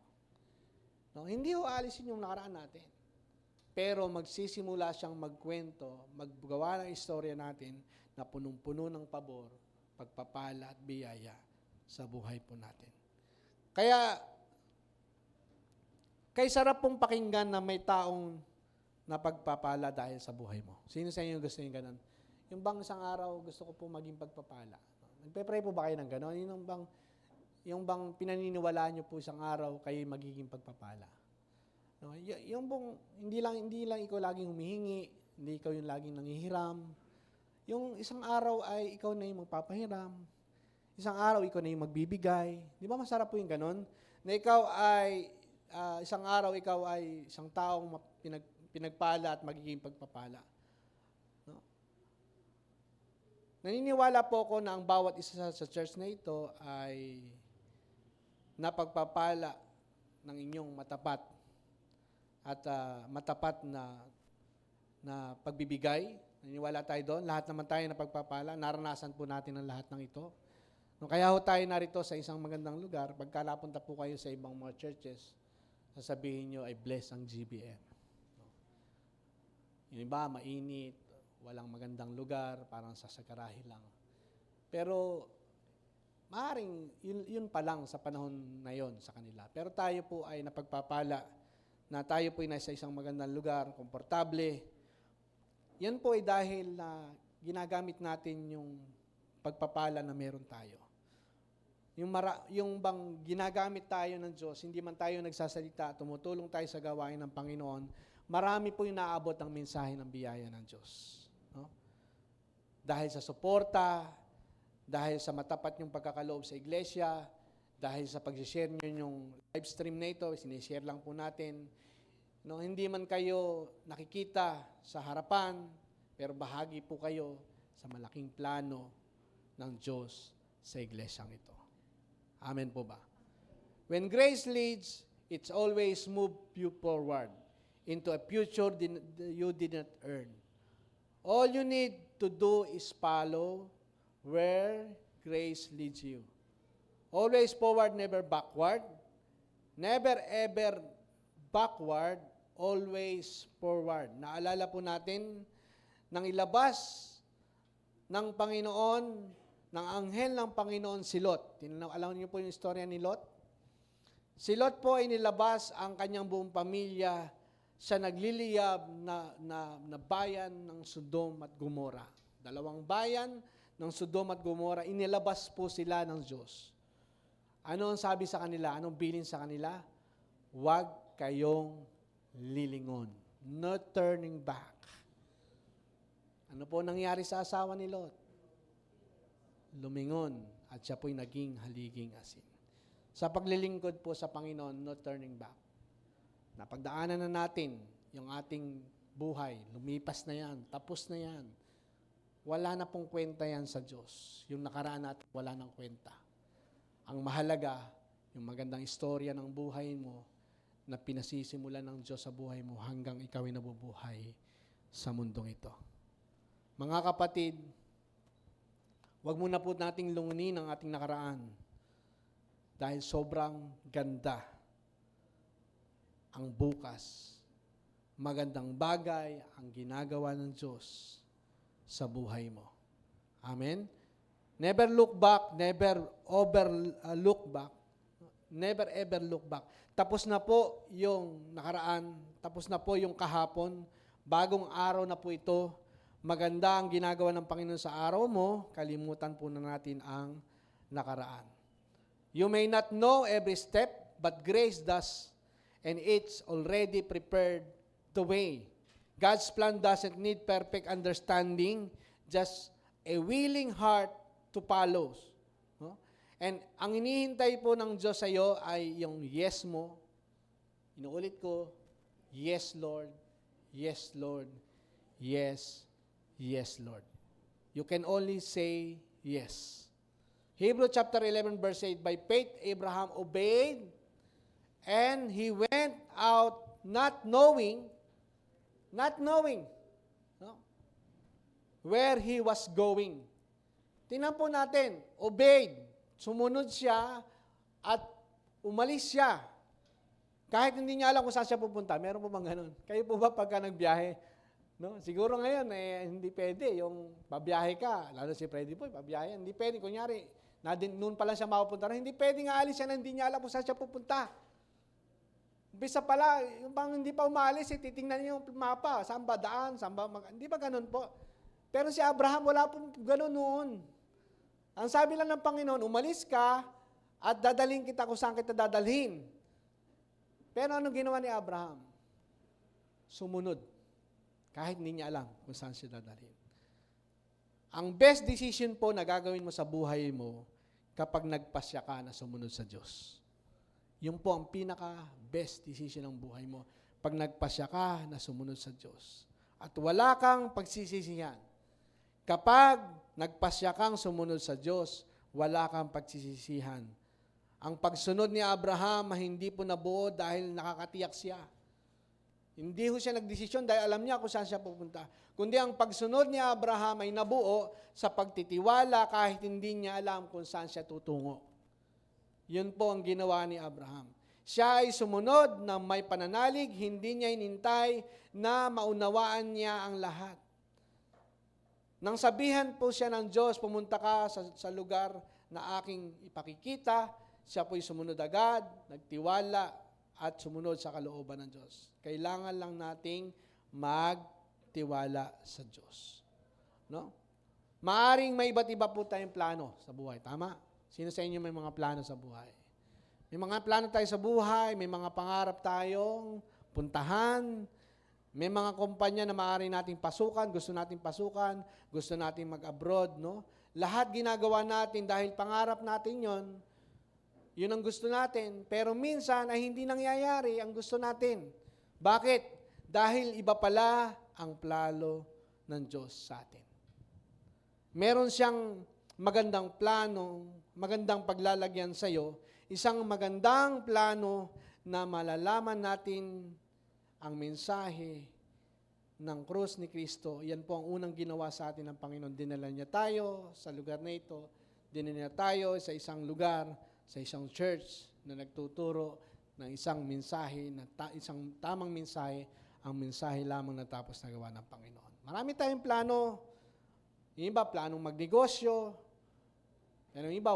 No, hindi ho aalisin yung nakaraan natin. Pero magsisimula siyang magkwento, maggawa ng istorya natin na punong-puno ng pabor, pagpapala at biyaya sa buhay po natin. Kaya sarap pong pakinggan na may taong napagpapala dahil sa buhay mo. Sino sa inyo gusto yung ganun? Yung bang isang araw gusto ko po maging pagpapala. Nagpe-pray po ba kayo ng gano'n? Yung bang pinaniniwalaan nyo po isang araw kayo magiging pagpapala. No? Yung bang hindi lang ikaw laging humihingi, hindi ikaw yung laging nangihiram. Yung isang araw ay ikaw na yung magpapahiram. Isang araw ikaw na yung magbibigay. Di ba masarap po yung gano'n? Na ikaw ay, isang araw ikaw ay isang taong pinagpala at magiging pagpapala. Naniniwala po ako na ang bawat isa sa church na ito ay napagpapala ng inyong matapat at matapat na pagbibigay. Naniniwala tayo doon. Lahat naman tayo napagpapala. Naranasan po natin ang lahat ng ito. Kaya ho tayo narito sa isang magandang lugar. Pagka napunta po kayo sa ibang mga churches, sasabihin nyo ay bless ang GBM. Yung iba, mainit, walang magandang lugar, parang sasagarahe lang. Pero, maaaring yun pa lang sa panahon na yon sa kanila. Pero tayo po ay napagpapala na tayo po ay nasa isang magandang lugar, komportable. Yan po ay dahil na ginagamit natin yung pagpapala na meron tayo. Yung bang ginagamit tayo ng Diyos, hindi man tayo nagsasalita, tumutulong tayo sa gawain ng Panginoon, marami po yung naabot ang mensahe ng biyaya ng Diyos. No? Dahil sa suporta, dahil sa matapat yung pagkakaloob sa iglesia, dahil sa pag-share nyo yung live stream na ito, sinishare lang po natin. No, hindi man kayo nakikita sa harapan, pero bahagi po kayo sa malaking plano ng Diyos sa iglesyang ito. Amen po ba? When grace leads, it's always move you forward into a future you did not earn. All you need to do is follow where grace leads you. Always forward, never backward. Never ever backward, always forward. Naalala po natin, nang ilabas ng Panginoon, ng anghel ng Panginoon si Lot. Alam niyo po yung istorya ni Lot? Si Lot po ay nilabas ang kanyang buong pamilya sa nagliliyab na bayan ng Sodom at Gomora. Dalawang bayan ng Sodom at Gomora, inilabas po sila ng Diyos. Ano ang sabi sa kanila? Anong bilin sa kanila? Huwag kayong lilingon. No turning back. Ano po nangyari sa asawa ni Lot? Lumingon at siya po'y naging haliging asin. Sa paglilingkod po sa Panginoon, no turning back. Napagdaanan na natin yung ating buhay. Lumipas na yan. Tapos na yan. Wala na pong kwenta yan sa Diyos. Yung nakaraan natin, wala nang kwenta. Ang mahalaga, yung magandang istorya ng buhay mo na pinasisimulan ng Diyos sa buhay mo hanggang ikaw ay nabubuhay sa mundong ito. Mga kapatid, wag muna po nating lungunin ang ating nakaraan dahil sobrang ganda ang bukas. Magandang bagay ang ginagawa ng Diyos sa buhay mo. Amen? Never look back, never look back, never ever look back. Tapos na po yung nakaraan, tapos na po yung kahapon, bagong araw na po ito. Maganda ang ginagawa ng Panginoon sa araw mo, kalimutan po na natin ang nakaraan. You may not know every step, but grace does, and it's already prepared the way. God's plan doesn't need perfect understanding, just a willing heart to follow. No? And ang inihintay po ng Diyos sa iyo ay yung yes mo. Inuulit ko, yes Lord, yes Lord, yes, yes Lord. You can only say yes. Hebrews chapter 11 verse 8, by faith Abraham obeyed, and he went out not knowing, no, where he was going. Tingnan po natin, obeyed, sumunod siya at umalis siya. Kahit hindi niya alam kung saan siya pupunta. Meron po bang ganun? Kayo po ba pagka nagbiyahe? No? Siguro ngayon, hindi pwede. Yung pabiyahe ka, lalo si Freddy po, pabiyahe, hindi pwede. Kunyari, noon pa lang siya mapupunta. Hindi pwede nga alis siya na hindi niya alam kung saan siya pupunta. Bisa pala, yung bang hindi pa umalis, titingnan niya yung mapa. Saan ba daan? Hindi ba ganun po? Pero si Abraham, wala pong ganun noon. Ang sabi lang ng Panginoon, umalis ka at dadalhin kita kung saan kita dadalhin. Pero ano ginawa ni Abraham? Sumunod. Kahit hindi niya alam kung saan siya dadalhin. Ang best decision po na gagawin mo sa buhay mo kapag nagpasya ka na sumunod sa Diyos. Yun po ang pinaka-best decision ng buhay mo. Pag nagpasya ka na sumunod sa Diyos. At wala kang pagsisisihan. Kapag nagpasya kang sumunod sa Diyos, wala kang pagsisisihan. Ang pagsunod ni Abraham hindi po nabuo dahil nakakatiyak siya. Hindi ho siya nagdesisyon dahil alam niya kung saan siya pupunta. Kundi ang pagsunod ni Abraham ay nabuo sa pagtitiwala kahit hindi niya alam kung saan siya tutungo. Yun po ang ginawa ni Abraham. Siya ay sumunod na may pananalig, hindi niya inintay na maunawaan niya ang lahat. Nang sabihan po siya ng Diyos, pumunta ka sa lugar na aking ipakikita, siya po'y sumunod agad, nagtiwala, at sumunod sa kalooban ng Diyos. Kailangan lang nating magtiwala sa Diyos. No? Maaring may iba't iba po tayong plano sa buhay. Tama? Sino sa inyo may mga plano sa buhay? May mga plano tayo sa buhay, may mga pangarap tayong puntahan, may mga kumpanya na maaari nating pasukan, gusto nating pasukan, gusto nating mag-abroad, no? Lahat ginagawa natin dahil pangarap natin yon. Yun ang gusto natin. Pero minsan ay hindi nangyayari ang gusto natin. Bakit? Dahil iba pala ang plano ng Diyos sa atin. Meron siyang magandang plano, magandang paglalagyan sa iyo, isang magandang plano na malalaman natin ang mensahe ng krus ni Kristo. Yan po ang unang ginawa sa atin ng Panginoon. Dinala niya tayo sa lugar na ito. Dinala niya tayo sa isang lugar, sa isang church na nagtuturo ng isang mensahe, isang tamang mensahe, ang mensahe lamang na tapos na gawa ng Panginoon. Marami tayong plano. Yung iba, planong magnegosyo. Yung iba,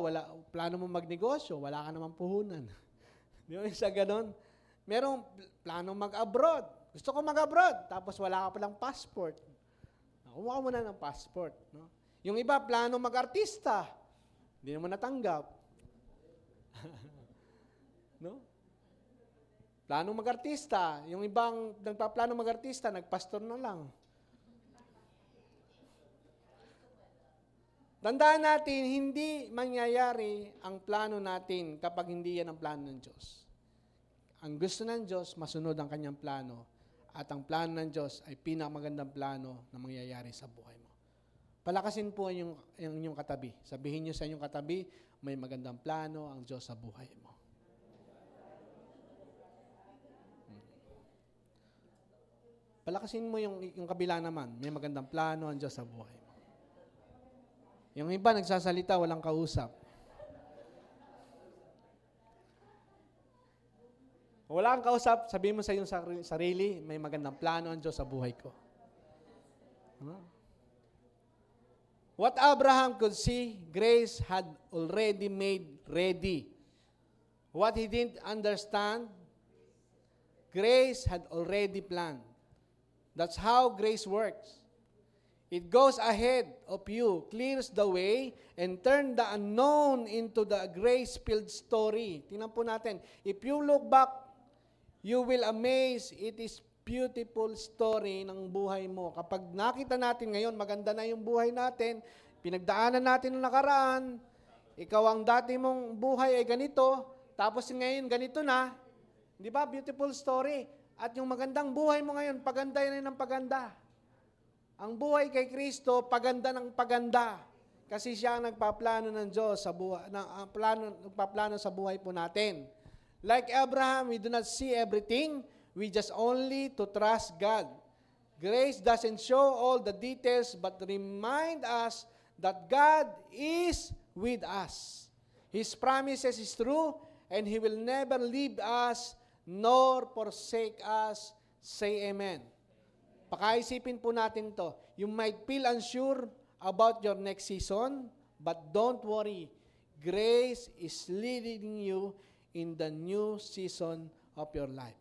plano mo magnegosyo, wala ka naman puhunan. Di ba sa ganon? Merong planong mag-abroad. Gusto ko mag-abroad, tapos wala ka palang passport. Kumuha mo na ng passport. No? Yung iba, plano mag-artista. Hindi naman natanggap. No? Plano mag-artista. Yung ibang nagpa-plano mag-artista, nagpastor na lang. Tandaan natin, hindi mangyayari ang plano natin kapag hindi yan ang plano ng Diyos. Ang gusto ng Diyos, masunod ang kanyang plano. At ang plano ng Diyos ay pinakamagandang plano na mangyayari sa buhay mo. Palakasin po yung inyong katabi. Sabihin niyo sa inyong katabi, may magandang plano ang Diyos sa buhay mo. Palakasin mo yung kabila naman, may magandang plano ang Diyos sa buhay mo. Yung iba nagsasalita, walang kausap. Wala kang kausap, sabihin mo sa iyong sarili, may magandang plano ang Diyos sa buhay ko. What Abraham could see, grace had already made ready. What he didn't understand, grace had already planned. That's how grace works. It goes ahead of you, clears the way, and turns the unknown into the grace-filled story. Tingnan po natin. If you look back, you will amaze. It is beautiful story ng buhay mo. Kapag nakita natin ngayon, maganda na yung buhay natin, pinagdaanan natin ng nakaraan, ikaw ang dati mong buhay ay ganito, tapos ngayon ganito na, di ba? Beautiful story. At yung magandang buhay mo ngayon, paganda yan ng paganda. Ang buhay kay Kristo, paganda ng paganda. Kasi siya ang nagpaplano ng Diyos sa buhay, nagpaplano sa buhay po natin. Like Abraham, we do not see everything. We just only to trust God. Grace doesn't show all the details, but remind us that God is with us. His promises is true, and He will never leave us nor forsake us. Say amen. Pakaisipin po natin to. You might feel unsure about your next season, but don't worry. Grace is leading you in the new season of your life.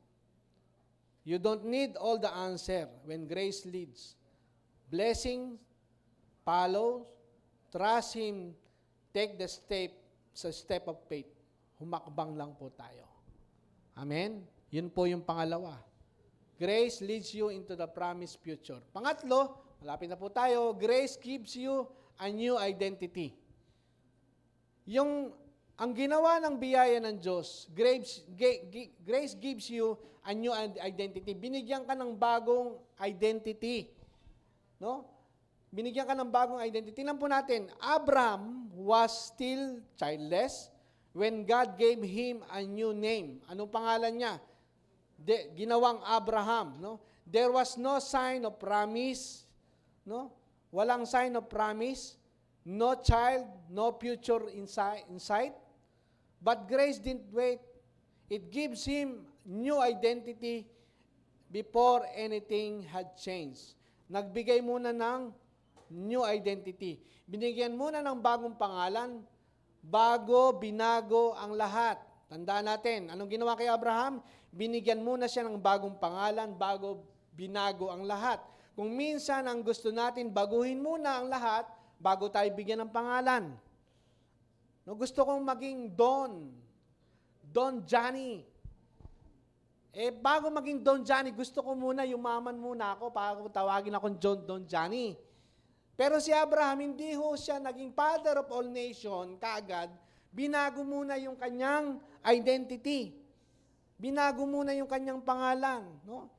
You don't need all the answer when grace leads. Blessing follows. Trust Him. Take the step sa step of faith. Humakbang lang po tayo. Amen? Yun po yung pangalawa. Grace leads you into the promised future. Pangatlo, malapit na po tayo, grace gives you a new identity. Ang ginawa ng biyaya ng Diyos, grace gives you a new identity. Binigyan ka ng bagong identity. No? Binigyan ka ng bagong identity. Tingnan po natin, Abraham was still childless when God gave him a new name. Anong pangalan niya? Ginawang Abraham, no? There was no sign of promise, no? Walang sign of promise, no child, no future in sight. But grace didn't wait. It gives him new identity before anything had changed. Nagbigay muna ng new identity. Binigyan muna ng bagong pangalan, bago binago ang lahat. Tandaan natin, anong ginawa kay Abraham? Binigyan muna siya ng bagong pangalan bago binago ang lahat. Kung minsan ang gusto natin, baguhin muna ang lahat bago tayo bigyan ng pangalan. No, gusto kong maging Don Johnny. Bago maging Don Johnny, gusto ko muna, yumaman muna ako para tawagin akong Don Johnny. Pero si Abraham, hindi ho siya naging father of all nation kaagad. Binago muna yung kanyang identity. Binago muna yung kanyang pangalan. No?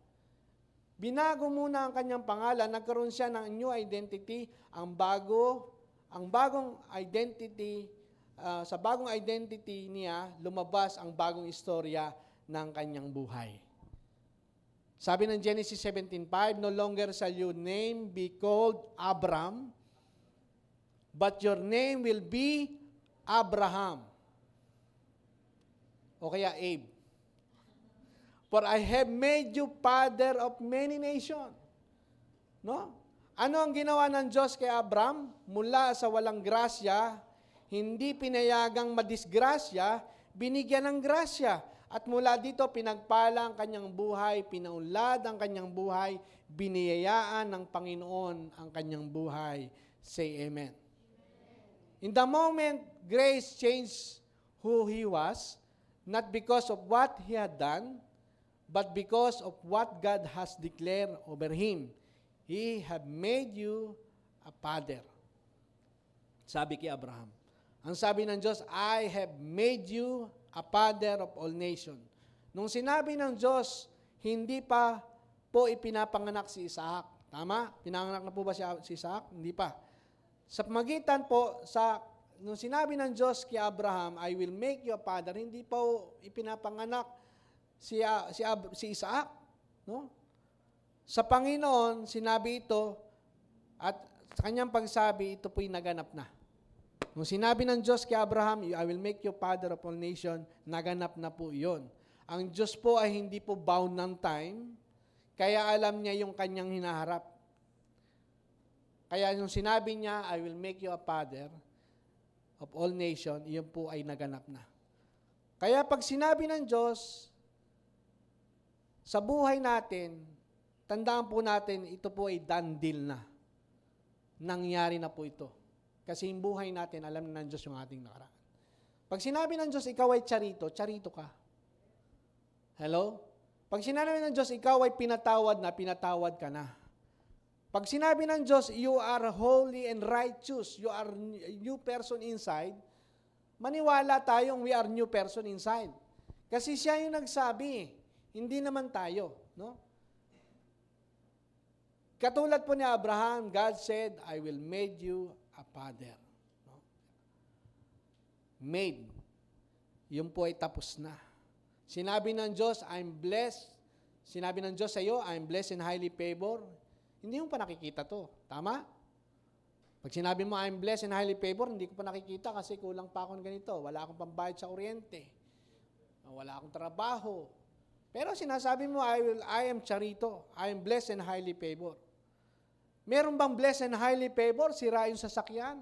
Binago muna ang kanyang pangalan, nagkaroon siya ng new identity, ang bagong identity, sa bagong identity niya, lumabas ang bagong istorya ng kanyang buhay. Sabi ng Genesis 17:5, no longer shall your name be called Abram, but your name will be Abraham. O kaya Abe. For I have made you father of many nations. No? Ano ang ginawa ng Diyos kay Abram? Mula sa walang grasya, hindi pinayagang madisgrasya, binigyan ng grasya. At mula dito, pinagpala ang kanyang buhay, pinaunlad ang kanyang buhay, biniyayaan ng Panginoon ang kanyang buhay. Say amen. In the moment, grace changed who he was, not because of what he had done, but because of what God has declared over him. He have made you a father. Sabi kay Abraham. Ang sabi ng Diyos, I have made you a father of all nations. Nung sinabi ng Diyos, hindi pa po ipinapanganak si Isaac. Tama? Pinanganak na po ba si Isaac? Hindi pa. Sa magitan po, nung sinabi ng Diyos kay Abraham, I will make you a father, hindi po ipinapanganak si Isaac. No? Sa Panginoon, sinabi ito, at sa kanyang pagsabi, ito po'y naganap na. Nung sinabi ng Diyos kay Abraham, I will make you father of all nations, naganap na po iyon. Ang Diyos po ay hindi po bound ng time, kaya alam niya yung kanyang hinaharap. Kaya nung sinabi niya, I will make you a father of all nations, iyon po ay naganap na. Kaya pag sinabi ng Diyos, sa buhay natin, tandaan po natin, ito po ay done deal na. Nangyari na po ito. Kasi yung buhay natin, alam na ng Diyos yung ating nakaraan. Pag sinabi ng Diyos, ikaw ay charito, charito ka. Hello? Pag sinabi ng Diyos, ikaw ay pinatawad ka na. Pag sinabi ng Diyos, you are holy and righteous, you are new person inside, maniwala tayong we are new person inside. Kasi siya yung nagsabi, hindi naman tayo. No? Katulad po ni Abraham, God said, I will make you a father. No? Made. Yun po ay tapos na. Sinabi ng Diyos, I'm blessed. Sinabi ng Diyos sa iyo, I'm blessed and highly favored. Hindi mo pa nakikita to. Tama? Pag sinabi mo, I'm blessed and highly favored, hindi ko pa nakikita kasi kulang pa ako ng ganito. Wala akong pambayad sa kuryente. Wala akong trabaho. Pero sinasabi mo, I am charito. I am blessed and highly favored. Meron bang blessed and highly favored? Sira yung sasakyan.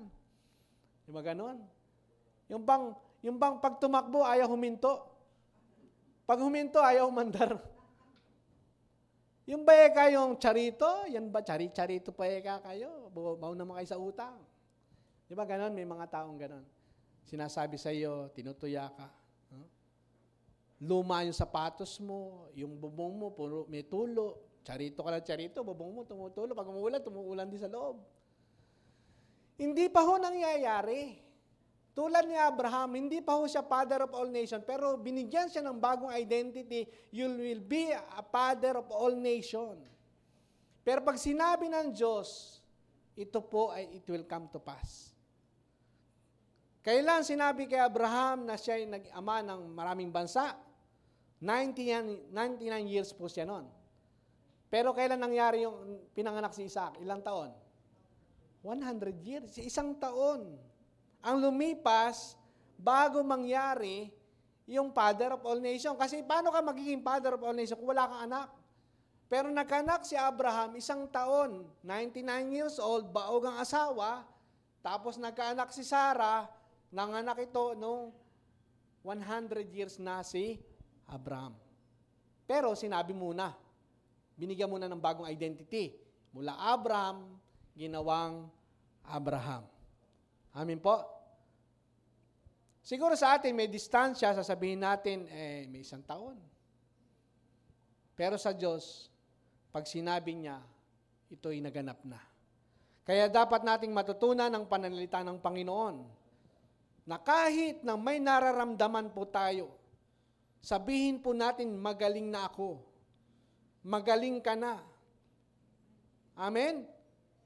Di ba ganon? Yung bang pag tumakbo, ayaw huminto. Pag huminto, ayaw mandar. Yung ba kayong charito? Yan ba charito pa kayo? Baw naman kayo sa utang. Di ba ganon? May mga taong ganon. Sinasabi sa iyo, tinutuya ka. Luma yung sapatos mo, yung bubong mo, puro may tulo. Charito ka lang charito, bubong mo tumutulo. Pag umuulan din sa loob. Hindi pa ho nangyayari. Tulad ni Abraham, hindi pa ho siya father of all nations, pero binigyan siya ng bagong identity, you will be a father of all nations. Pero pag sinabi ng Diyos, ito po ay it will come to pass. Kailan sinabi kay Abraham na siya ay nag-ama ng maraming bansa? 99 years po siya noon. Pero kailan nangyari yung pinanganak si Isaac? Ilang taon? 100 years. Isang taon. Ang lumipas, bago mangyari yung father of all nations. Kasi paano ka magiging father of all nations kung wala kang anak? Pero nagkanak si Abraham, isang taon, 99 years old, baog ang asawa, tapos nagkaanak si Sarah, nanganak ito nung 100 years na si Abraham. Pero sinabi muna, binigyan muna ng bagong identity. Mula Abraham, ginawang Abraham. Amin po? Siguro sa atin may distansya, sasabihin natin, may isang taon. Pero sa Diyos, pag sinabi niya, ito'y naganap na. Kaya dapat nating matutunan ang pananalita ng Panginoon na kahit na may nararamdaman po tayo, sabihin po natin, magaling na ako. Magaling ka na. Amen?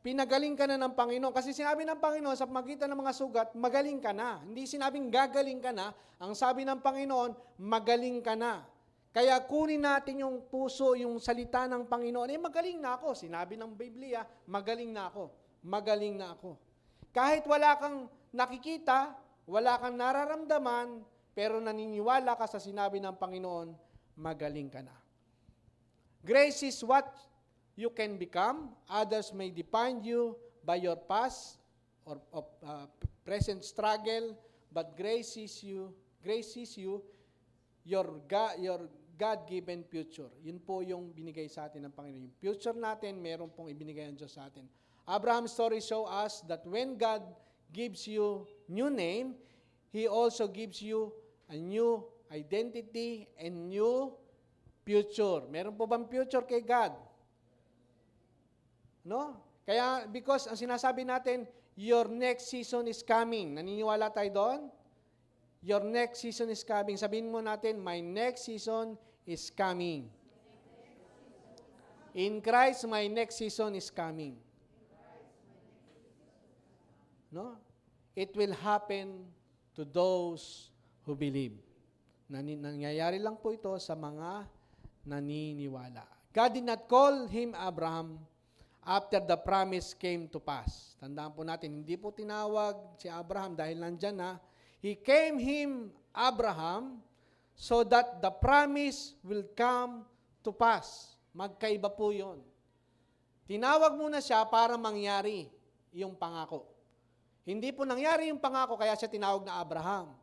Pinagaling ka na ng Panginoon. Kasi sinabi ng Panginoon sa pamagitan ng mga sugat, magaling ka na. Hindi sinabing gagaling ka na. Ang sabi ng Panginoon, magaling ka na. Kaya kunin natin yung puso, yung salita ng Panginoon. Magaling na ako. Sinabi ng Biblia, magaling na ako. Magaling na ako. Kahit wala kang nakikita, wala kang nararamdaman, pero naniniwala ka sa sinabi ng Panginoon, magaling ka na. Grace is what you can become. Others may define you by your past or present struggle, but grace is you, your God-given future. Yun po yung binigay sa atin ng Panginoon. Yung future natin, meron pong ibinigay ang Diyos sa atin. Abraham's story show us that when God gives you new name, He also gives you a new identity and new future. Meron po bang future kay God? No? Kaya, because ang sinasabi natin, your next season is coming. Naniniwala tayo doon? Your next season is coming. Sabihin mo natin, my next season is coming. In Christ, my next season is coming. No? It will happen to those who believe. Nangyayari lang po ito sa mga naniniwala. God did not call him Abraham after the promise came to pass. Tandaan po natin, hindi po tinawag si Abraham dahil nandyan na. He came him, Abraham, so that the promise will come to pass. Magkaiba po yun. Tinawag muna siya para mangyari yung pangako. Hindi po nangyari yung pangako, kaya siya tinawag na Abraham.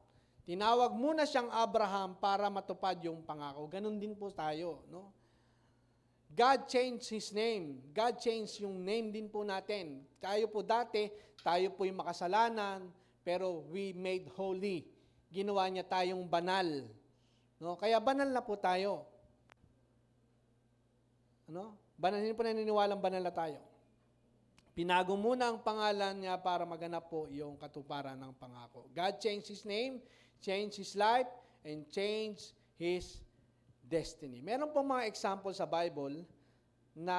Tinawag muna siyang Abraham para matupad yung pangako. Ganon din po tayo, no? God changed His name. God changed yung name din po natin. Tayo po dati, tayo po yung makasalanan, pero we made holy. Ginawa niya tayong banal. No? Kaya banal na po tayo. Ano? Banal, hindi po naniniwalang banal na tayo. Pinago muna ang pangalan niya para maganap po yung katuparan ng pangako. God changed His name, changed His life, and changed His destiny. Meron pong mga example sa Bible na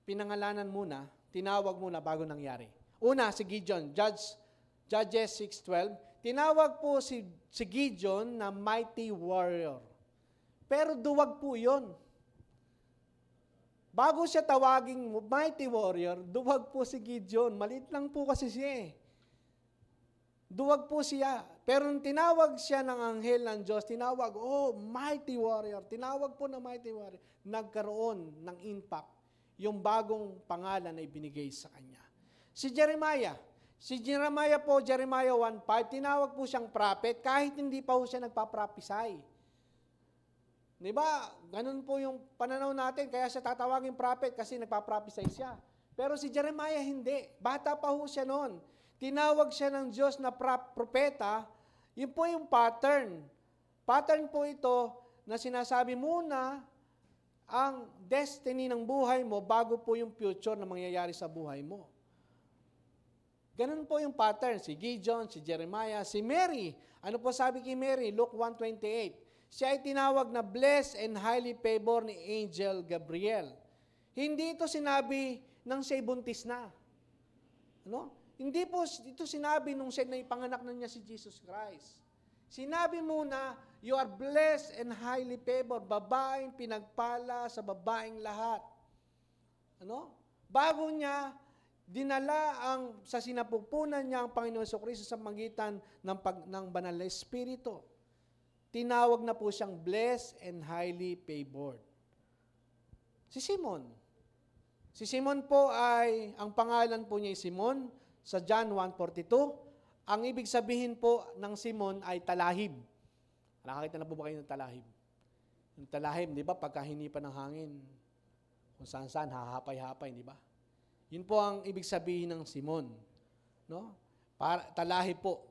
pinangalanan muna, tinawag muna bago nangyari. Una, si Gideon, Judges 6:12. Tinawag po si Gideon na mighty warrior. Pero duwag po yun. Bago siya tawaging mighty warrior, duwag po si Gideon. Maliit lang po kasi siya eh. Duwag po siya. Pero nung tinawag siya ng anghel ng Diyos, tinawag, mighty warrior. Tinawag po ng mighty warrior. Nagkaroon ng impact yung bagong pangalan na ibinigay sa kanya. Si Jeremiah po, Jeremiah 1:5, tinawag po siyang prophet kahit hindi pa po siya nagpaprophesy. Di ba? Ganun po yung pananaw natin, kaya siya tatawagin prophet kasi nagpaprophesy siya. Pero si Jeremiah hindi. Bata pa ho siya noon. Tinawag siya ng Diyos na propeta. Yun po yung pattern. Pattern po ito na sinasabi muna ang destiny ng buhay mo bago po yung future na mangyayari sa buhay mo. Ganun po yung pattern. Si Gideon, si Jeremiah, si Mary. Ano po sabi kay Mary? Luke 1:28. Siya ay tinawag na blessed and highly favored ni Angel Gabriel. Hindi ito sinabi nang siya'y buntis na. Ano? Hindi po ito sinabi nung siya na ipanganak na niya si Jesus Christ. Sinabi muna, you are blessed and highly favored. Babaeng pinagpala sa babaeng lahat. Ano? Bago niya, dinala sa sinapupunan niya ang Panginoon Jesucristo sa magitan ng banal na Espiritu. Tinawag na po siyang blessed and highly favored. Si Simon. Si Simon po ang pangalan po niya ay Simon sa John 1:42. Ang ibig sabihin po ng Simon ay talahib. Nakakita na po ba kayo ng talahib? Yung talahib, di ba, pagka hinipan ng hangin, kung saan-saan, hahapay-hapay, di ba? Yun po ang ibig sabihin ng Simon. No? Talahib po.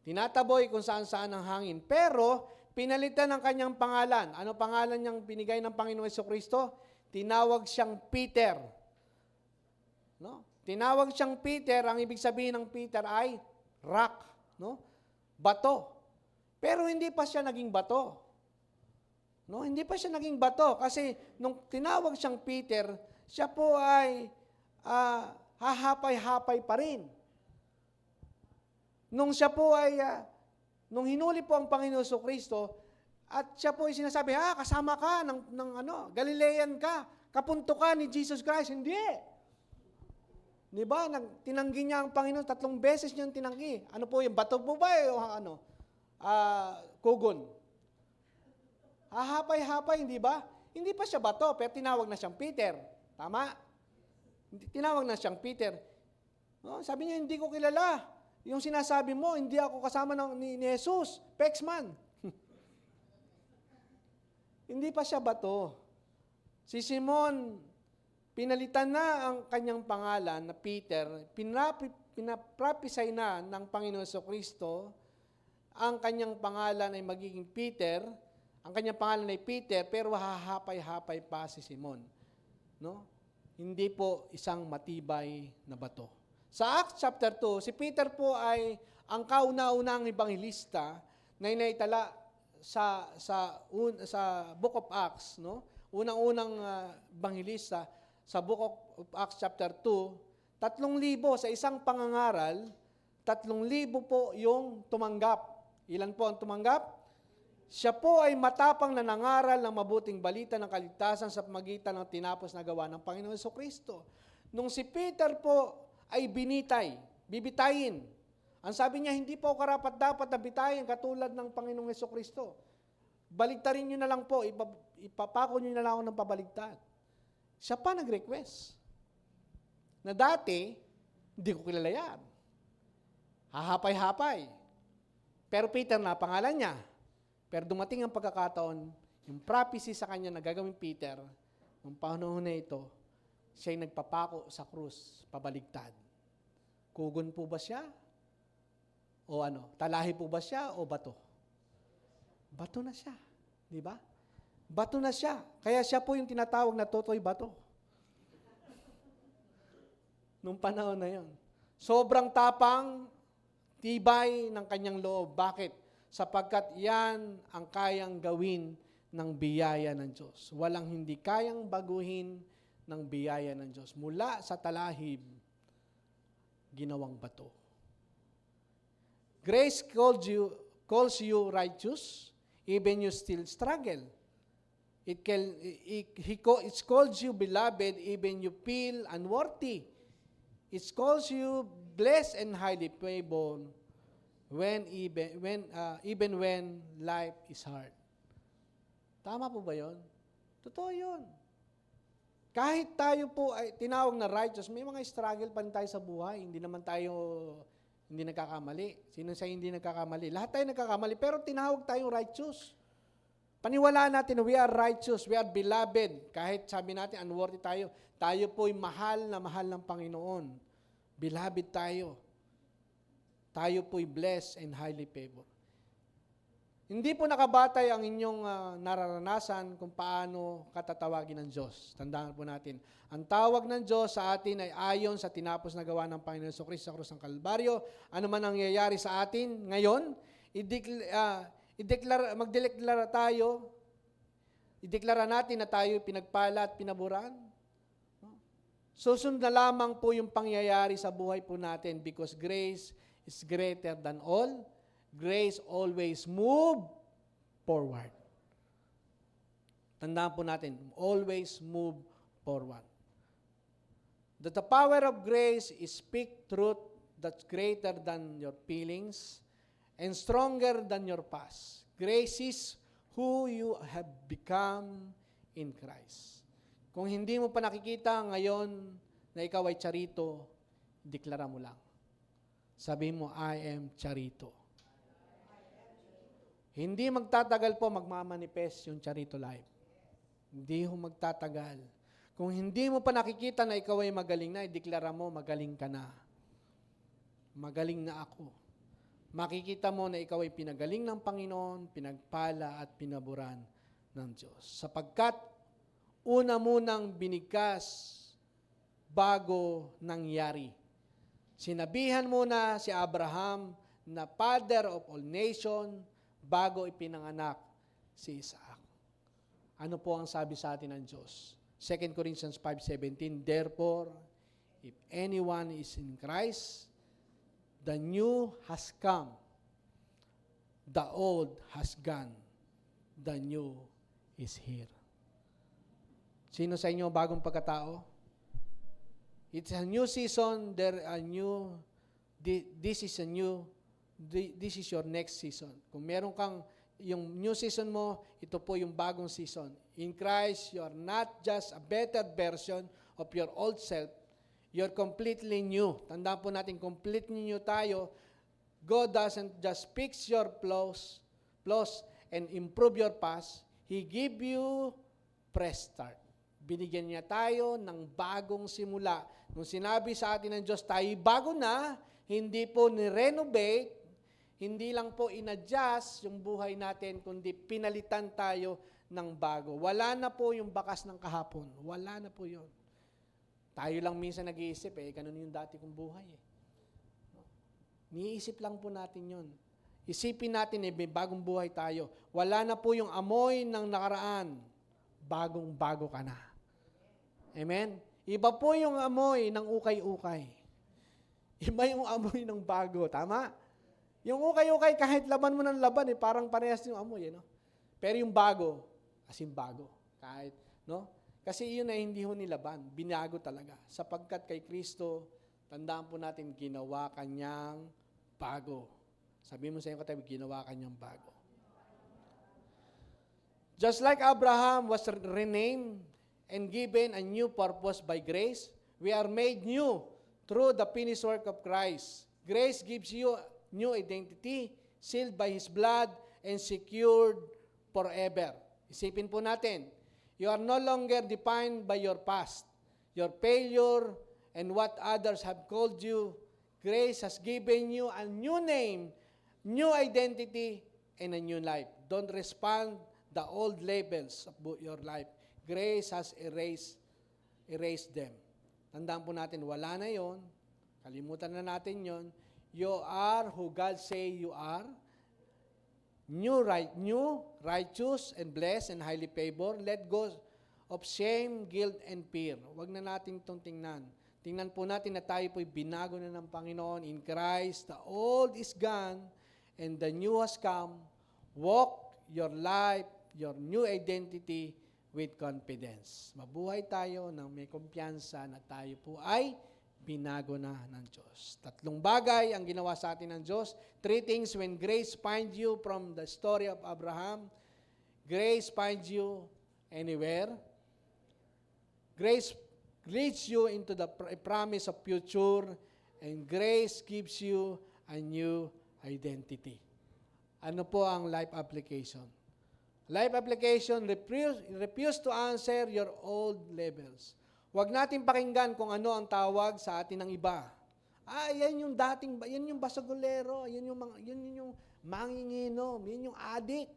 Tinataboy kung saan-saan ang hangin. Pero, pinalitan ng kanyang pangalan. Ano pangalan niyang binigay ng Panginoon Jesucristo? Tinawag siyang Peter. No? Tinawag siyang Peter, ang ibig sabihin ng Peter ay rock, no? Bato. Pero hindi pa siya naging bato. No, hindi pa siya naging bato kasi nung tinawag siyang Peter, siya po ay hahapay-hapay pa rin. Nung siya po ay nung hinuli po ang Panginoon Jesucristo at siya po ay sinasabi, kasama ka ng Galilean ka, kapunto ka ni Jesus Christ. Hindi. Di ba? Tinanggi niya ang Panginoon, 3 beses niyang tinanggi. Ano po yung bato po ba o kugon? Hahapay-hapay, hindi ba? Hindi pa siya bato, pero tinawag na siyang Peter. Tama? Tinawag na siyang Peter. No? Sabi niya, hindi ko kilala. Yung sinasabi mo, hindi ako kasama ni Jesus. Pexman. Hindi pa siya bato. Si Simon, pinalitan na ang kanyang pangalan na Peter, pinaprophesy na ng Panginoon Jesucristo, ang kanyang pangalan ay magiging Peter, ang kanyang pangalan ay Peter, pero hahapay-hapay pa si Simon. No? Hindi po isang matibay na bato. Sa Acts chapter 2, si Peter po ay ang kauna-unang ebanghelista na inaitala sa Book of Acts, no? Unang-unang ebanghelista sa Book of Acts chapter 2, 3,000 sa isang pangangaral, 3,000 po yung tumanggap. Ilan po ang tumanggap? Siya po ay matapang na nangaral ng mabuting balita ng kaligtasan sa pamagitan ng tinapos na gawa ng Panginoon Jesucristo. Nung si Peter po ay bibitayin. Ang sabi niya, hindi po karapat-dapat na bitayin katulad ng Panginoong Jesucristo. Baligtarin niyo na lang po, ipapako niyo na lang ako ng pabaligtad. Siya pa nag-request. Na dati, hindi ko kilala yan. Hahapay-hapay. Pero Peter na pangalan niya. Pero dumating ang pagkakataon, yung prophecy sa kanya na gagawin Peter, nung panahon na ito, siya ay nagpapako sa krus, pabaligtad. Kugon po ba siya? O talahi po ba siya o bato? Bato na siya. Di ba? Bato na siya. Kaya siya po yung tinatawag na totoy bato. Nung panahon na yon. Sobrang tapang, tibay ng kanyang loob. Bakit? Sapagkat yan ang kayang gawin ng biyaya ng Diyos. Walang hindi kayang baguhin ng biyaya ng Diyos. Mula sa talahib, ginawang bato. Grace calls you righteous, even you still struggle. It calls you beloved, even you feel unworthy. It calls you blessed and highly favored, even when life is hard. Tama po ba 'yon? Totoo 'yon. Kahit tayo po ay tinawag na righteous, may mga struggle pa rin tayo sa buhay. Hindi naman tayo hindi nagkakamali. Sino sa hindi nagkakamali? Lahat tayo nagkakamali, pero tinawag tayong righteous. Paniwalaan natin, we are righteous, we are beloved. Kahit sabi natin, unworthy tayo, tayo po'y mahal na mahal ng Panginoon. Beloved tayo. Tayo po'y blessed and highly favored. Hindi po nakabatay ang inyong nararanasan kung paano katatawagin ng Diyos. Tandaan po natin, ang tawag ng Diyos sa atin ay ayon sa tinapos na gawa ng Panginoon Jesucristo sa krus ng Kalbaryo. Ano man ang nangyayari sa atin ngayon, magdeklara tayo, ideklara natin na tayo pinagpala at pinaburan. Susunod na lamang po yung pangyayari sa buhay po natin because grace is greater than all. Grace always move forward. Tandaan po natin, always move forward. That the power of grace is speak truth that's greater than your feelings and stronger than your past. Grace is who you have become in Christ. Kung hindi mo pa nakikita ngayon na ikaw ay charito, deklara mo lang. Sabi mo, I am charito. Hindi magtatagal po magmamanifest yung charito life. Hindi ho magtatagal. Kung hindi mo pa nakikita na ikaw ay magaling na, ideklara mo, magaling ka na. Magaling na ako. Makikita mo na ikaw ay pinagaling ng Panginoon, pinagpala at pinaburan ng Diyos. Sapagkat una munang binigkas bago nangyari. Sinabihan muna si Abraham na father of all nation bago ipinanganak si Isaac. Ano po ang sabi sa atin ng Diyos? 2 Corinthians 5:17, therefore, if anyone is in Christ, the new has come, the old has gone, the new is here. Sino sa inyo bagong pagkatao? It's a new season, this is your next season. Kung meron kang yung new season mo, ito po yung bagong season. In Christ, you are not just a better version of your old self. You're completely new. Tandaan po natin, completely new tayo. God doesn't just fix your flaws and improve your past. He give you fresh start. Binigyan niya tayo ng bagong simula. Nung sinabi sa atin ng Diyos, tayo bago na, hindi po ni-renovate, hindi lang po in-adjust yung buhay natin, kundi pinalitan tayo ng bago. Wala na po yung bakas ng kahapon. Wala na po yun. Tayo lang minsan nag-iisip, ganun yung dati kong buhay. Niisip lang po natin yun. Isipin natin, may bagong buhay tayo. Wala na po yung amoy ng nakaraan. Bagong-bago ka na. Amen? Iba po yung amoy ng ukay-ukay. Iba yung amoy ng bago. Tama? Yung ukay-ukay, kahit laban mo ng laban, parang parehas yung amoy. Pero yung bago, as in bago. Kahit, no? Kasi yun ay hindi ho nilaban. Binago talaga. Sapagkat kay Kristo, tandaan po natin, ginawa kanyang bago. Sabi mo sa iyo katabi, ginawa kanyang bago. Just like Abraham was renamed and given a new purpose by grace, we are made new through the finished work of Christ. Grace gives you new identity, sealed by His blood, and secured forever. Isipin po natin, you are no longer defined by your past, your failure, and what others have called you. Grace has given you a new name, new identity, and a new life. Don't respond the old labels of your life. Grace has erased them. Tandaan po natin, wala na yon. Kalimutan na natin yon. You are who God say you are. New, righteous, and blessed, and highly favored. Let go of shame, guilt, and fear. Huwag na natin itong tingnan. Tingnan po natin na tayo po'y binago na ng Panginoon. In Christ, the old is gone, and the new has come. Walk your life, your new identity with confidence. Mabuhay tayo ng may kumpiyansa na tayo po ay binago na ng Diyos. 3 bagay ang ginawa sa atin ng Diyos. 3 things when grace finds you from the story of Abraham. Grace finds you anywhere. Grace leads you into the promise of future. And grace gives you a new identity. Ano po ang life application? Life application, refuse to answer your old labels. Huwag natin pakinggan kung ano ang tawag sa atin ng iba. Yan yung dating, yan yung basagulero, yan yung manginginom, yan yung adik.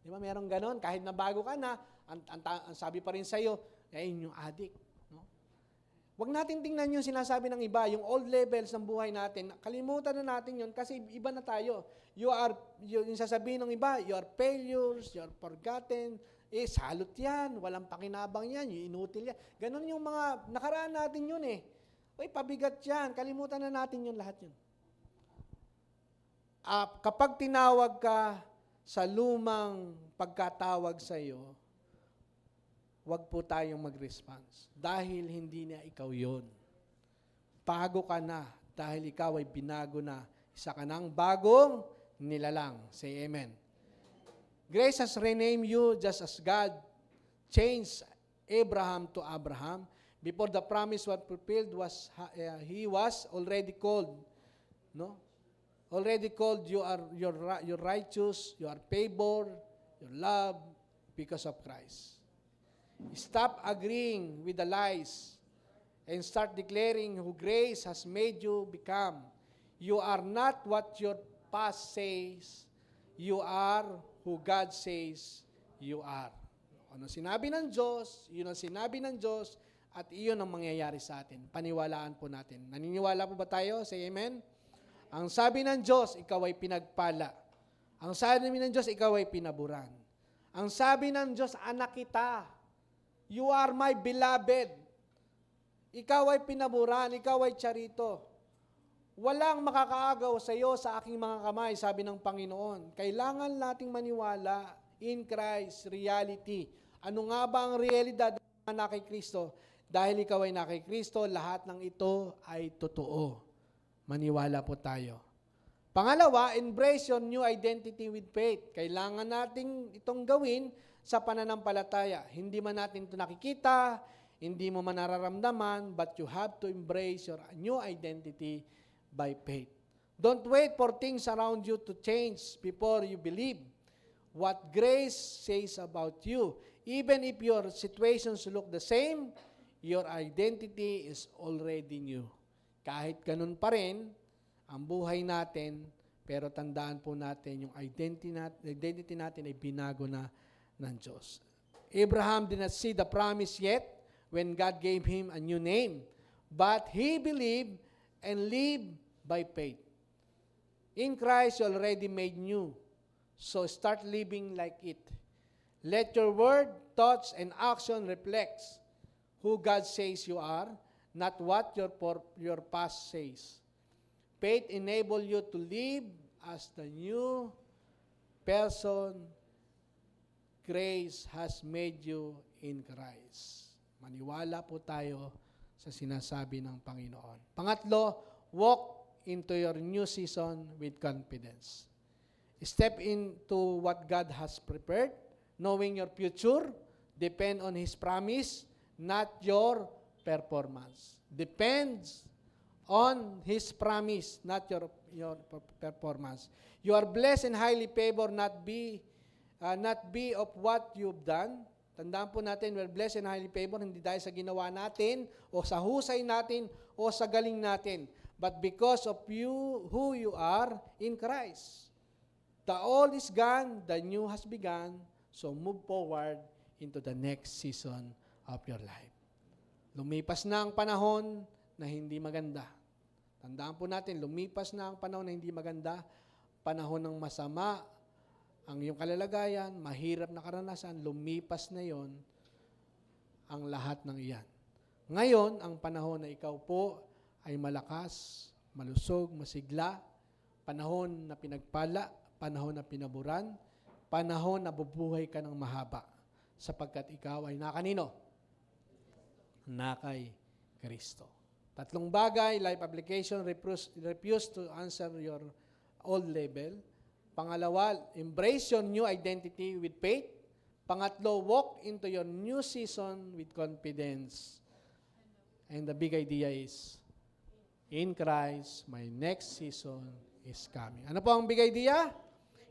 Di ba, merong ganon, kahit na bago ka na, ang sabi pa rin sa'yo, yan yung adik. No? Huwag natin tingnan yung sinasabi ng iba, yung old levels ng buhay natin. Kalimutan na natin yun kasi iba na tayo. Yung sasabihin ng iba, you are failures, you are forgotten, salot yan, walang pakinabang yan, yung inutil yan. Ganon yung mga nakaraan natin yun eh. Pabigat yan, kalimutan na natin yun lahat yun. Kapag tinawag ka sa lumang pagkatawag sa iyo, wag po tayong mag-response dahil hindi na ikaw yun. Bago ka na dahil ikaw ay binago na. Isa ka ng bagong nilalang. Say amen. Grace has renamed you just as God changed Abraham to Abraham. Before the promise was fulfilled, he was already called. No? Already called, you're righteous, you are favored, you're loved because of Christ. Stop agreeing with the lies and start declaring who grace has made you become. You are not what your past says. You are who God says you are. Ano sinabi ng Diyos, yun ang sinabi ng Diyos, at iyon ang mangyayari sa atin. Paniwalaan po natin. Naniniwala po ba tayo? Say amen? Ang sabi ng Diyos, ikaw ay pinagpala. Ang sabi ng Diyos, ikaw ay pinaburan. Ang sabi ng Diyos, anak kita. You are my beloved. Ikaw ay pinaburan, ikaw ay charito. Walang makakaagaw sa iyo sa aking mga kamay, sabi ng Panginoon. Kailangan nating maniwala in Christ, reality. Ano nga ba ang realidad na kay Kristo? Dahil ikaw ay na kay Kristo, lahat ng ito ay totoo. Maniwala po tayo. Pangalawa, embrace your new identity with faith. Kailangan nating itong gawin sa pananampalataya. Hindi man natin ito nakikita, hindi mo man nararamdaman, but you have to embrace your new identity by faith. Don't wait for things around you to change before you believe what grace says about you. Even if your situations look the same, your identity is already new. Kahit ganun pa rin, ang buhay natin, pero tandaan po natin, yung identity natin ay binago na ng Diyos. Abraham did not see the promise yet when God gave him a new name, but he believed and lived by faith. In Christ, you already made new. So start living like it. Let your word, thoughts, and action reflect who God says you are, not what your past says. Faith enable you to live as the new person grace has made you in Christ. Maniwala po tayo sa sinasabi ng Panginoon. Pangatlo, walk into your new season with confidence. Step into what God has prepared, knowing your future, depend on His promise, not your performance. Depends on His promise, not your performance. You are blessed and highly favored, not be of what you've done. Tandaan po natin, we're blessed and highly favored, hindi dahil sa ginawa natin, o sa husay natin, o sa galing natin, but because of you, who you are in Christ. The old is gone, the new has begun, so move forward into the next season of your life. Lumipas na ang panahon na hindi maganda. Tandaan po natin, lumipas na ang panahon na hindi maganda, panahon ng masama, ang iyong kalalagayan, mahirap na karanasan, lumipas na yon ang lahat ng iyan. Ngayon, ang panahon na ikaw po ay malakas, malusog, masigla, panahon na pinagpala, panahon na pinaburan, panahon na bubuhay ka ng mahaba, sapagkat ikaw ay nakanino? Na kay Kristo. Tatlong bagay, life application, refuse to answer your old label. Pangalawa, embrace your new identity with faith. Pangatlo, walk into your new season with confidence. And the big idea is, in Christ, my next season is coming. Ano po ang big idea?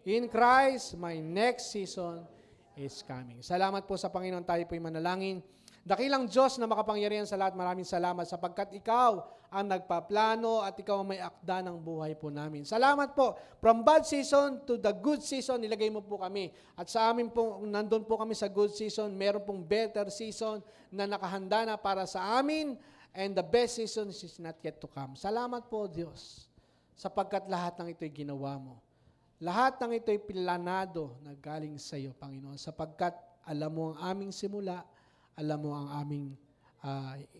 In Christ, my next season is coming. Salamat po sa Panginoon. Tayo po'y manalangin. Dakilang Diyos na makapangyarihan sa lahat, maraming salamat sapagkat ikaw ang nagpaplano at ikaw ang may akda ng buhay po namin. Salamat po. From bad season to the good season, nilagay mo po kami. At sa amin po, nandun po kami sa good season, meron pong better season na nakahanda na para sa amin, and the best season is not yet to come. Salamat po, Diyos, sapagkat lahat ng ito'y ginawa mo. Lahat ng ito'y planado na galing sa iyo, Panginoon, sapagkat alam mo ang aming simula, alam mo ang aming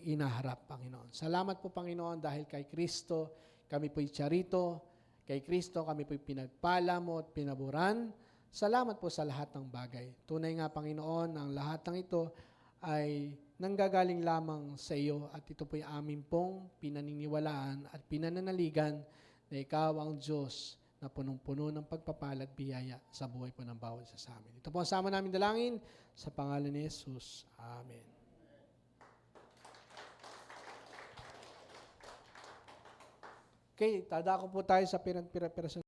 inaharap, Panginoon. Salamat po, Panginoon, dahil kay Kristo kami po'y charito, kay Kristo kami po'y pinagpala mo at pinaburan. Salamat po sa lahat ng bagay. Tunay nga, Panginoon, ang lahat ng ito ay nanggagaling lamang sa iyo at ito po'y amin pong pinaniniwalaan at pinananaligan na ikaw ang Diyos na punong-puno ng pagpapala at biyaya sa buhay po ng bawat isa sa amin. Ito po ang sama namin dalangin sa pangalan ni Jesus. Amen. Okay, tadako po tayo sa pinag-preparasyon.